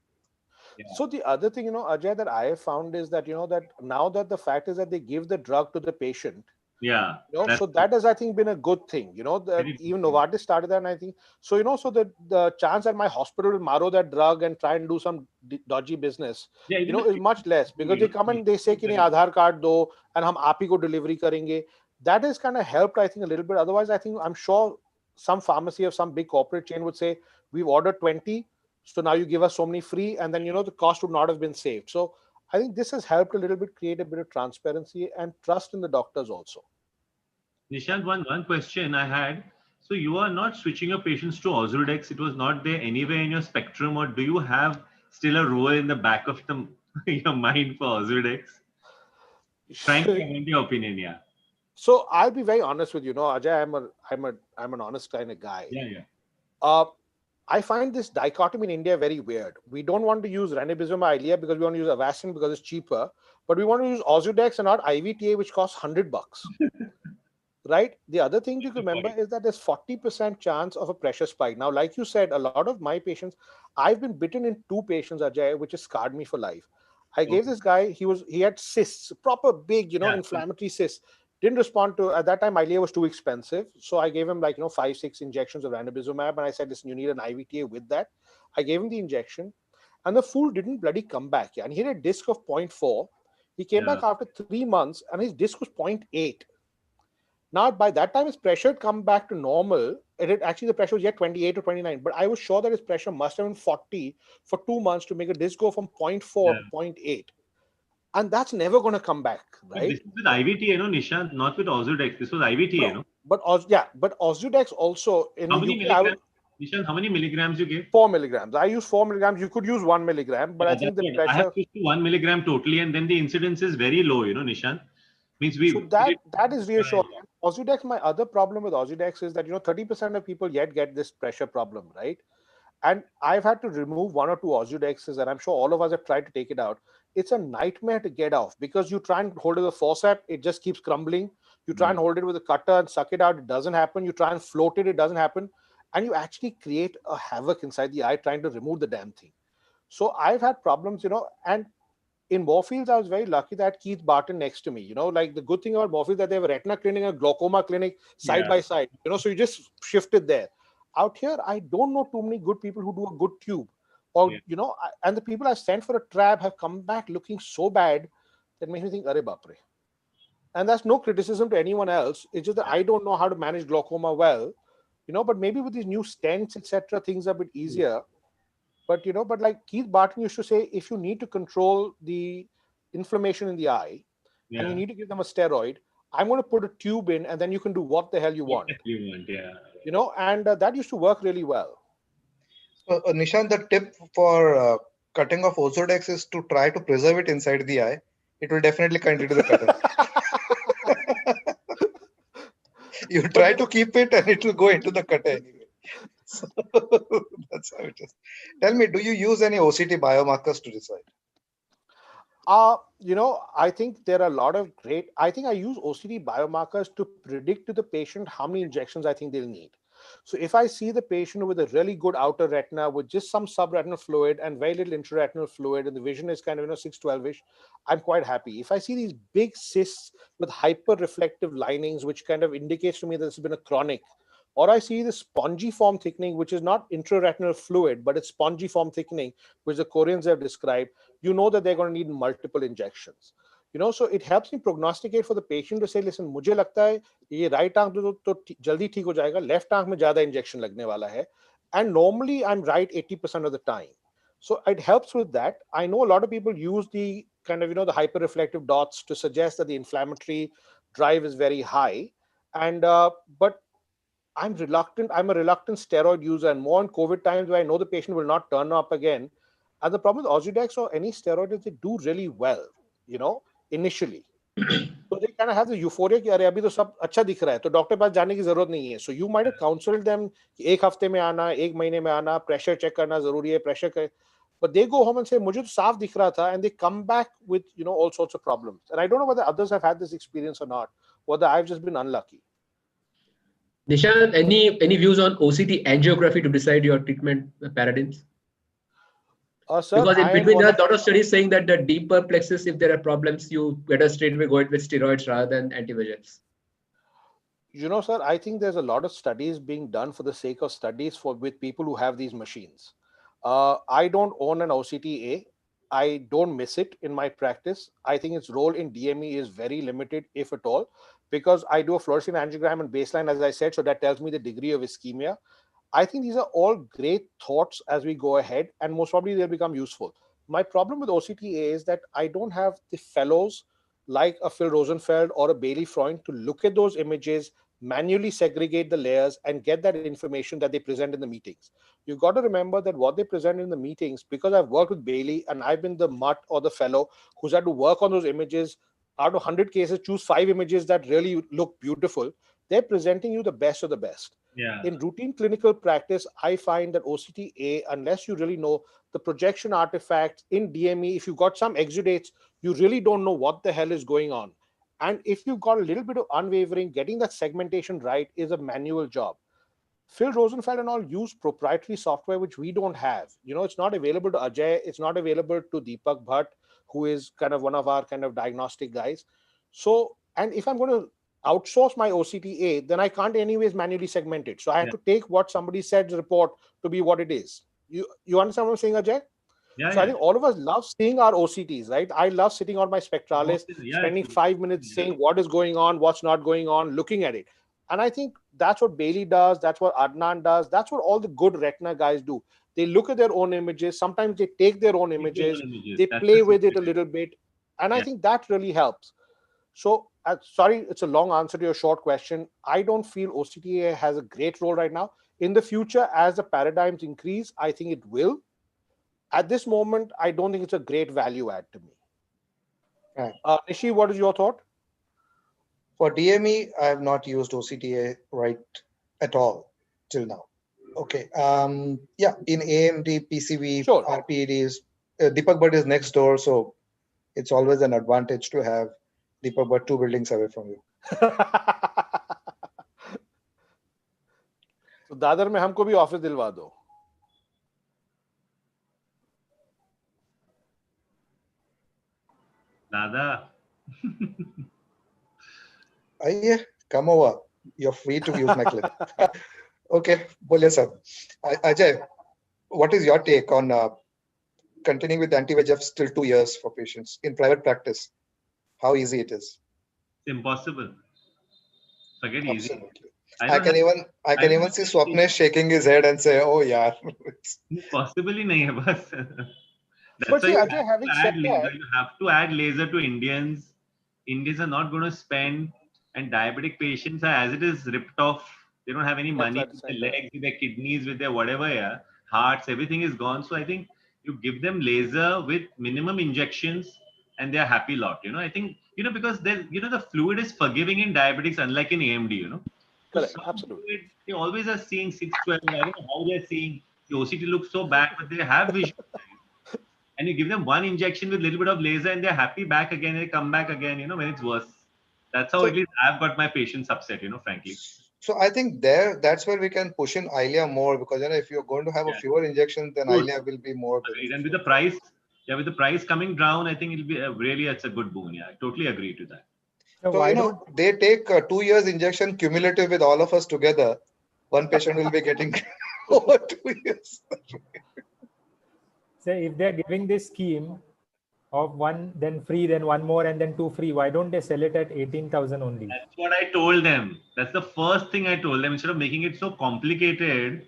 Yeah. So the other thing, Ajay, that I have found is that that now that the fact is that they give the drug to the patient. Yeah. So that has, I think, been a good thing. Even Novartis started that, and I think so. So the chance that my hospital will borrow that drug and try and do some dodgy business, is much less because they come and they say, "Ki nahi, Aadhaar card do, and hum aap hi ko delivery karenge." That has kind of helped, I think, a little bit. Otherwise, I think I'm sure some pharmacy or some big corporate chain would say, we've ordered 20, so now you give us so many free, and then, the cost would not have been saved. So I think this has helped a little bit create a bit of transparency and trust in the doctors also. Nishant, one question I had. So you are not switching your patients to Ozurdex. It was not there anywhere in your spectrum, or do you have still a rule in the back of your mind for Ozurdex? Trying to get your opinion, yeah. So I'll be very honest with you. Ajay, I'm an honest kind of guy. Yeah. I find this dichotomy in India very weird. We don't want to use ranibizumab Eylea because we want to use Avastin because it's cheaper, but we want to use Ozurdex and not IVTA, which costs $100. Right? The other thing to remember is that there's 40% chance of a pressure spike. Now, like you said, a lot of my patients, I've been bitten in 2 patients, Ajay, which has scarred me for life. I gave this guy, he had cysts, proper big, inflammatory cysts. Didn't respond to, at that time, Eylea was too expensive. So I gave him 5-6 injections of ranibizumab. And I said, listen, you need an IVTA with that. I gave him the injection and the fool didn't bloody come back. Yeah. And he had a disc of 0.4. He came back after 3 months and his disc was 0.8. Now, by that time, his pressure had come back to normal. The pressure was yet 28 or 29. But I was sure that his pressure must have been 40 for 2 months to make a disc go from 0.4 to 0.8. And that's never going to come back, right? But this is with IVTA, Nishant, not with Ozurdex. This was IVTA, no? But Ozurdex also in how the many UK, milligrams? Nishant, how many milligrams you gave? 4 milligrams. I use 4 milligrams. You could use 1 milligram, but I think the pressure. I have used 1 milligram totally, and then the incidence is very low, Nishant. Means that is reassuring. Ozurdex, my other problem with Ozurdex is that 30% of people yet get this pressure problem, right? And I've had to remove 1 or 2 Ozurdexes, and I'm sure all of us have tried to take it out. It's a nightmare to get off because you try and hold it with a forceps, it just keeps crumbling. You try and hold it with a cutter and suck it out, it doesn't happen. You try and float it, it doesn't happen. And you actually create a havoc inside the eye trying to remove the damn thing. So I've had problems, and in Moorfields, I was very lucky that Keith Barton next to me. Like the good thing about Moorfields that they have a retina clinic and a glaucoma clinic side by side. So you just shifted there. Out here, I don't know too many good people who do a good tube. Or, and the people I sent for a trab have come back looking so bad that makes me think, Arre Bapre. And that's no criticism to anyone else. It's just that I don't know how to manage glaucoma well, but maybe with these new stents, etc., things are a bit easier. But, but like Keith Barton used to say, if you need to control the inflammation in the eye and you need to give them a steroid, I'm going to put a tube in and then you can do what the hell you want. And that used to work really well. So, Nishant, the tip for cutting off Ozurdex is to try to preserve it inside the eye. It will definitely continue to the cutter. You try to keep it and it will go into the cutter anyway. So that's how it is. Tell me, do you use any OCT biomarkers to decide? I think there are a lot of I use OCT biomarkers to predict to the patient how many injections I think they'll need. So if I see the patient with a really good outer retina with just some subretinal fluid and very little intraretinal fluid and the vision is kind of 6/12ish, I'm quite happy. If I see these big cysts with hyper reflective linings, which kind of indicates to me that this has been a chronic, or I see the spongiform thickening, which is not intraretinal fluid, but it's spongiform thickening, which the Koreans have described, that they're going to need multiple injections. So it helps me prognosticate for the patient to say, listen, मुझे लगता है ये right आंख तो जल्दी ठीक हो जाएगा, left आंख में ज़्यादा injection लगने वाला है. And normally I'm right 80% of the time. So it helps with that. I know a lot of people use the kind of, the hyperreflective dots to suggest that the inflammatory drive is very high. And, but I'm a reluctant steroid user, and more in COVID times where I know the patient will not turn up again. And the problem with Ozurdex or any steroid is they do really well, initially. So they kind of have the euphoria कि अरे अभी तो सब अच्छा दिख रहा है, तो डॉक्टर पास जाने की जरूरत नहीं है. So you might have counseled them कि 1 हफ्ते में आना, 1 महीने में आना, pressure check करना जरूरी है, pressure कर. But they go home and say, मुझे तो साफ दिख रहा था, and they come back with all sorts of problems. And I don't know whether others have had this experience or not, whether I've just been unlucky. Nishant, any views on OCT angiography to decide your treatment paradigms? Sir, because in between there are a lot of studies saying that the deeper plexus, if there are problems, you better straight away go it with steroids rather than anti-VEGFs. Sir, I think there's a lot of studies being done for the sake of studies with people who have these machines. I don't own an OCT-A. I don't miss it in my practice. I think its role in DME is very limited, if at all, because I do a fluorescein angiogram and baseline, as I said, so that tells me the degree of ischemia. I think these are all great thoughts as we go ahead, and most probably they'll become useful. My problem with OCTA is that I don't have the fellows like a Phil Rosenfeld or a Bailey Freund to look at those images, manually segregate the layers, and get that information that they present in the meetings. You've got to remember that what they present in the meetings, because I've worked with Bailey and I've been the mutt or the fellow who's had to work on those images, out of 100 cases, choose 5 images that really look beautiful. They're presenting you the best of the best. Yeah. In routine clinical practice, I find that OCTA, unless you really know the projection artifacts in DME, if you've got some exudates, you really don't know what the hell is going on. And if you've got a little bit of unwavering, getting that segmentation right is a manual job. Phil Rosenfeld and all use proprietary software, which we don't have. You know, it's not available to Ajay. It's not available to Deepak Bhatt, who is kind of one of our kind of diagnostic guys. So, and if I'm going to outsource my OCTA, then I can't anyways manually segment it. So I have to take what somebody said report to be what it is. You understand what I'm saying, Ajay? So I think all of us love seeing our OCTs, right? I love sitting on my Spectralis, spending 5 minutes saying what is going on, what's not going on, looking at it. And I think that's what Bailey does. That's what Adnan does. That's what all the good retina guys do. They look at their own images. Sometimes they take their own images. They play with it a little bit. And I think that really helps. So, sorry, it's a long answer to your short question. I don't feel OCTA has a great role right now. In the future, as the paradigms increase, I think it will. At this moment, I don't think it's a great value add to me. Right. Nishi, what is your thought? For DME, I have not used OCTA right at all till now. Okay. Yeah, in AMD, PCV, sure. RPEDs, Deepak Bhatt is next door, so it's always an advantage to have Deepak Bhatt 2 buildings away from you. So Dadar में हमको भी office दिलवा दो. Dada. Yeah, come over. You're free to use my clinic. Okay, Bolye sir. Ajay, what is your take on continuing with anti-VEGF still 2 years for patients in private practice? How easy it is? Impossible. Forget easy. Absolutely. I can even see Swapnesh shaking his head and say, "Oh yeah." Possibly nahi hai bas. But see, Ajay, having said that, you have to add laser to Indians. Indians are not going to spend, and diabetic patients are as it is ripped off. They don't have any money with their legs, with their kidneys, with their whatever, hearts, everything is gone. So I think you give them laser with minimum injections and they're happy lot. I think, because the fluid is forgiving in diabetics, unlike in AMD, Correct, absolutely. They always are seeing 612. I don't know how they're seeing. The OCT looks so bad, but they have vision. And you give them one injection with a little bit of laser and they're happy back again. They come back again, when it's worse. That's how at least I've got my patients upset, frankly. So I think that's where we can push in Eylea more, because if you're going to have a fewer injections, then Eylea will be more. And with the price, with the price coming down, I think it'll be it's a good boon. Yeah, I totally agree to that. So they take 2 years injection cumulative with all of us together. One patient will be getting over 2 years. So if they're giving this scheme of 1, then free, then 1 more, and then 2 free, why don't they sell it at 18,000 only? That's what I told them. That's the first thing I told them. Instead of making it so complicated,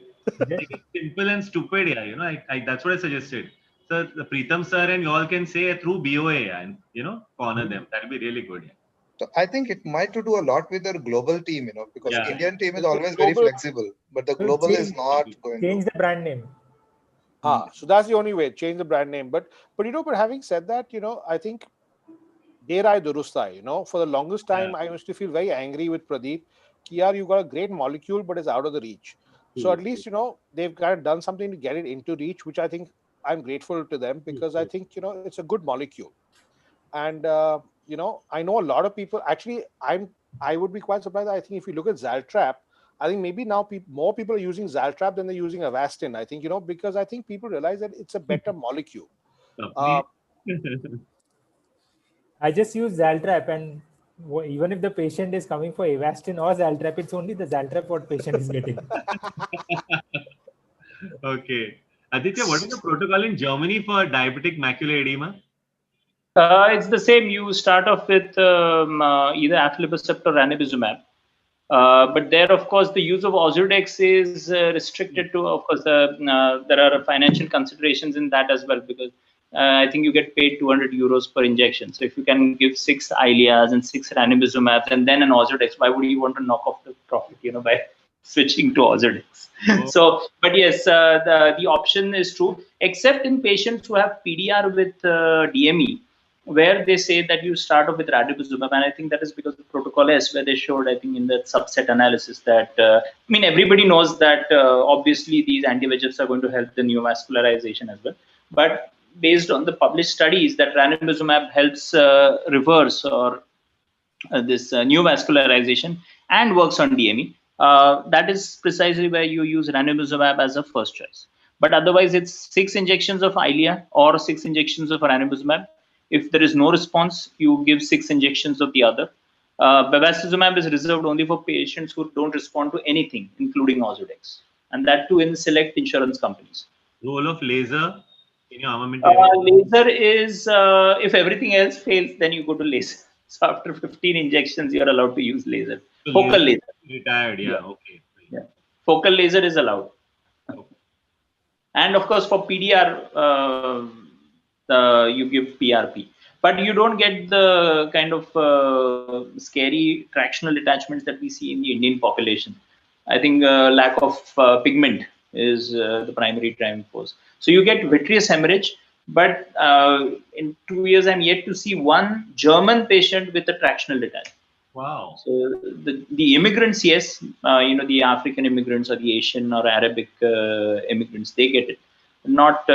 make it simple and stupid. Yeah, that's what I suggested. So the Preetam sir and you all can say through BOA and corner them. That'll be really good. Yeah. So I think it might to do a lot with their global team, because the Indian team is always very flexible, but the global is not going to change the brand name. So that's the only way, change the brand name. But having said that, I think Derai Durustai, for the longest time, I used to feel very angry with Pradeep. You got a great molecule, but it's out of the reach. So at least, they've kind of done something to get it into reach, which I think I'm grateful to them, because I think, it's a good molecule. And, I know a lot of people, actually, I would be quite surprised. I think if you look at Zaltrap, I think maybe now more people are using Zaltrap than they're using Avastin. I think, because I think people realize that it's a better molecule. I just use Zaltrap, and even if the patient is coming for Avastin or Zaltrap, it's only the Zaltrap what patient is getting. Okay. Aditya, what is the protocol in Germany for diabetic macular edema? It's the same. You start off with either aflibercept or ranibizumab. But there, of course, the use of Ozurdex is restricted to, of course, there are financial considerations in that as well, because I think you get paid 200 euros per injection. So if you can give 6 Eylea and 6 ranibizumab and then an Ozurdex, why would you want to knock off the profit, by switching to Ozurdex? Oh. So, but yes, the option is true, except in patients who have PDR with DME, where they say that you start off with ranibizumab, and I think that is because the protocol S, where they showed, I think in that subset analysis that, everybody knows that obviously these anti-VEGFs are going to help the neovascularization as well. But based on the published studies, that ranibizumab helps reverse or this neovascularization and works on DME. That is precisely where you use ranibizumab as a first choice. But otherwise, it's 6 injections of Eylea or 6 injections of ranibizumab. If there is no response, you give 6 injections of the other. Bevacizumab is reserved only for patients who don't respond to anything, including Ozurdex, and that too in select insurance companies. Role of laser in your armament? Laser is, if everything else fails, then you go to laser. So after 15 injections, you're allowed to use laser. So Focal laser. Retired, yeah, okay. Yeah. Focal laser is allowed. Okay. And of course, for PDR, you give PRP. But you don't get the kind of scary tractional detachments that we see in the Indian population. I think lack of pigment is the primary driving force. So you get vitreous hemorrhage, but in 2 years, I'm yet to see one German patient with a tractional detachment. Wow. So the immigrants, yes, the African immigrants or the Asian or Arabic immigrants, they get it. Not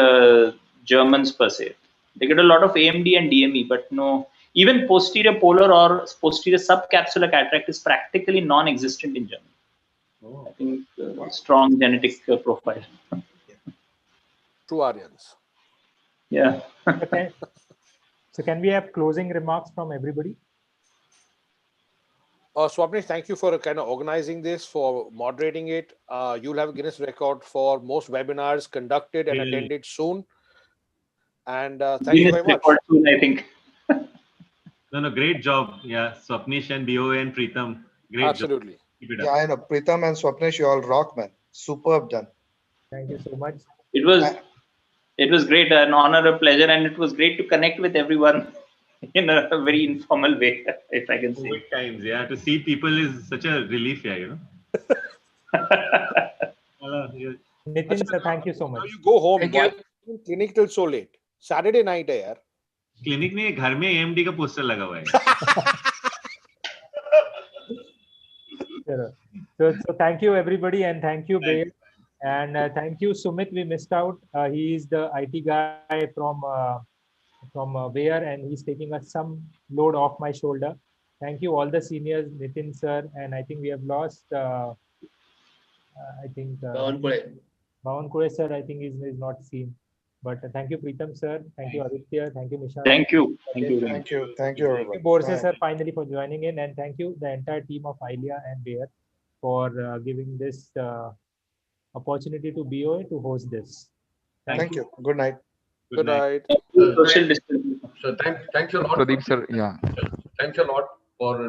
Germans per se. They get a lot of AMD and DME, but no, even posterior polar or posterior subcapsular cataract is practically non-existent in Germany. Oh. I think strong genetic profile. True Aryans. Yeah. Okay. So can we have closing remarks from everybody? Swapnish, thank you for kind of organizing this, for moderating it. You'll have a Guinness record for most webinars conducted and attended soon. And thank you very much. Soon, I think. No, great job. Yeah, Swapnish and BOA and Preetam. Great Absolutely. job. Keep it up. Yeah, I know. Preetam and Swapnish, you all rock, man. Superb done. Thank you so much. It was great, an honor, a pleasure, and it was great to connect with everyone in a very informal way, if I can say. COVID times, yeah. To see people is such a relief, yeah, Nitin sir, thank you so much. Now you go home. Thank Why you. are you in clinic till so late? Saturday night, yaar. Clinic में घर में AMD का poster लगा हुआ है. So thank you everybody, and thank you Bayer, and thank you Sumit. We missed out. He is the IT guy from Bayer, and he's taking us some load off my shoulder. Thank you all the seniors, Nitin sir, and I think we have lost. I think Bawankule sir, I think is not seen. But thank you Preetam sir, thank you Aditya, thank you Nishant. Thank you. Thank you, everyone. Thank you Borse sir finally for joining in, and thank you the entire team of Eylea and Bayer for giving this opportunity to BOA to host this. Thank you. Good night. Good night. Social distancing. So thanks a lot, Pradeep sir. Yeah. Thanks a lot for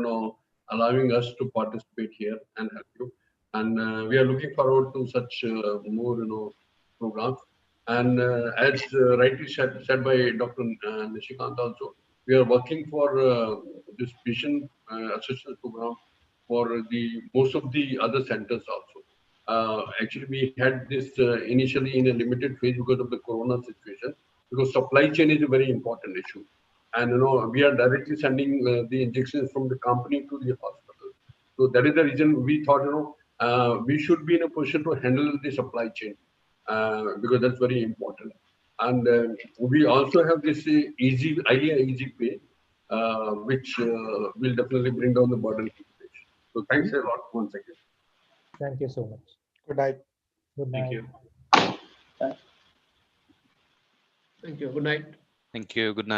allowing us to participate here and help you. And we are looking forward to such more programs. And as rightly said by Dr. Nishikant also, we are working for this patient assistance program for the most of the other centers also. Actually, we had this initially in a limited phase because of the corona situation, because supply chain is a very important issue. And we are directly sending the injections from the company to the hospital. So that is the reason we thought we should be in a position to handle the supply chain because that's very important. And we also have this Eylea Easy Pay, which will definitely bring down the burden to the patient. So thanks a lot once again. Thank you so much. Good night. Good night. Thank you. Thank you. Good night. Thank you. Good night.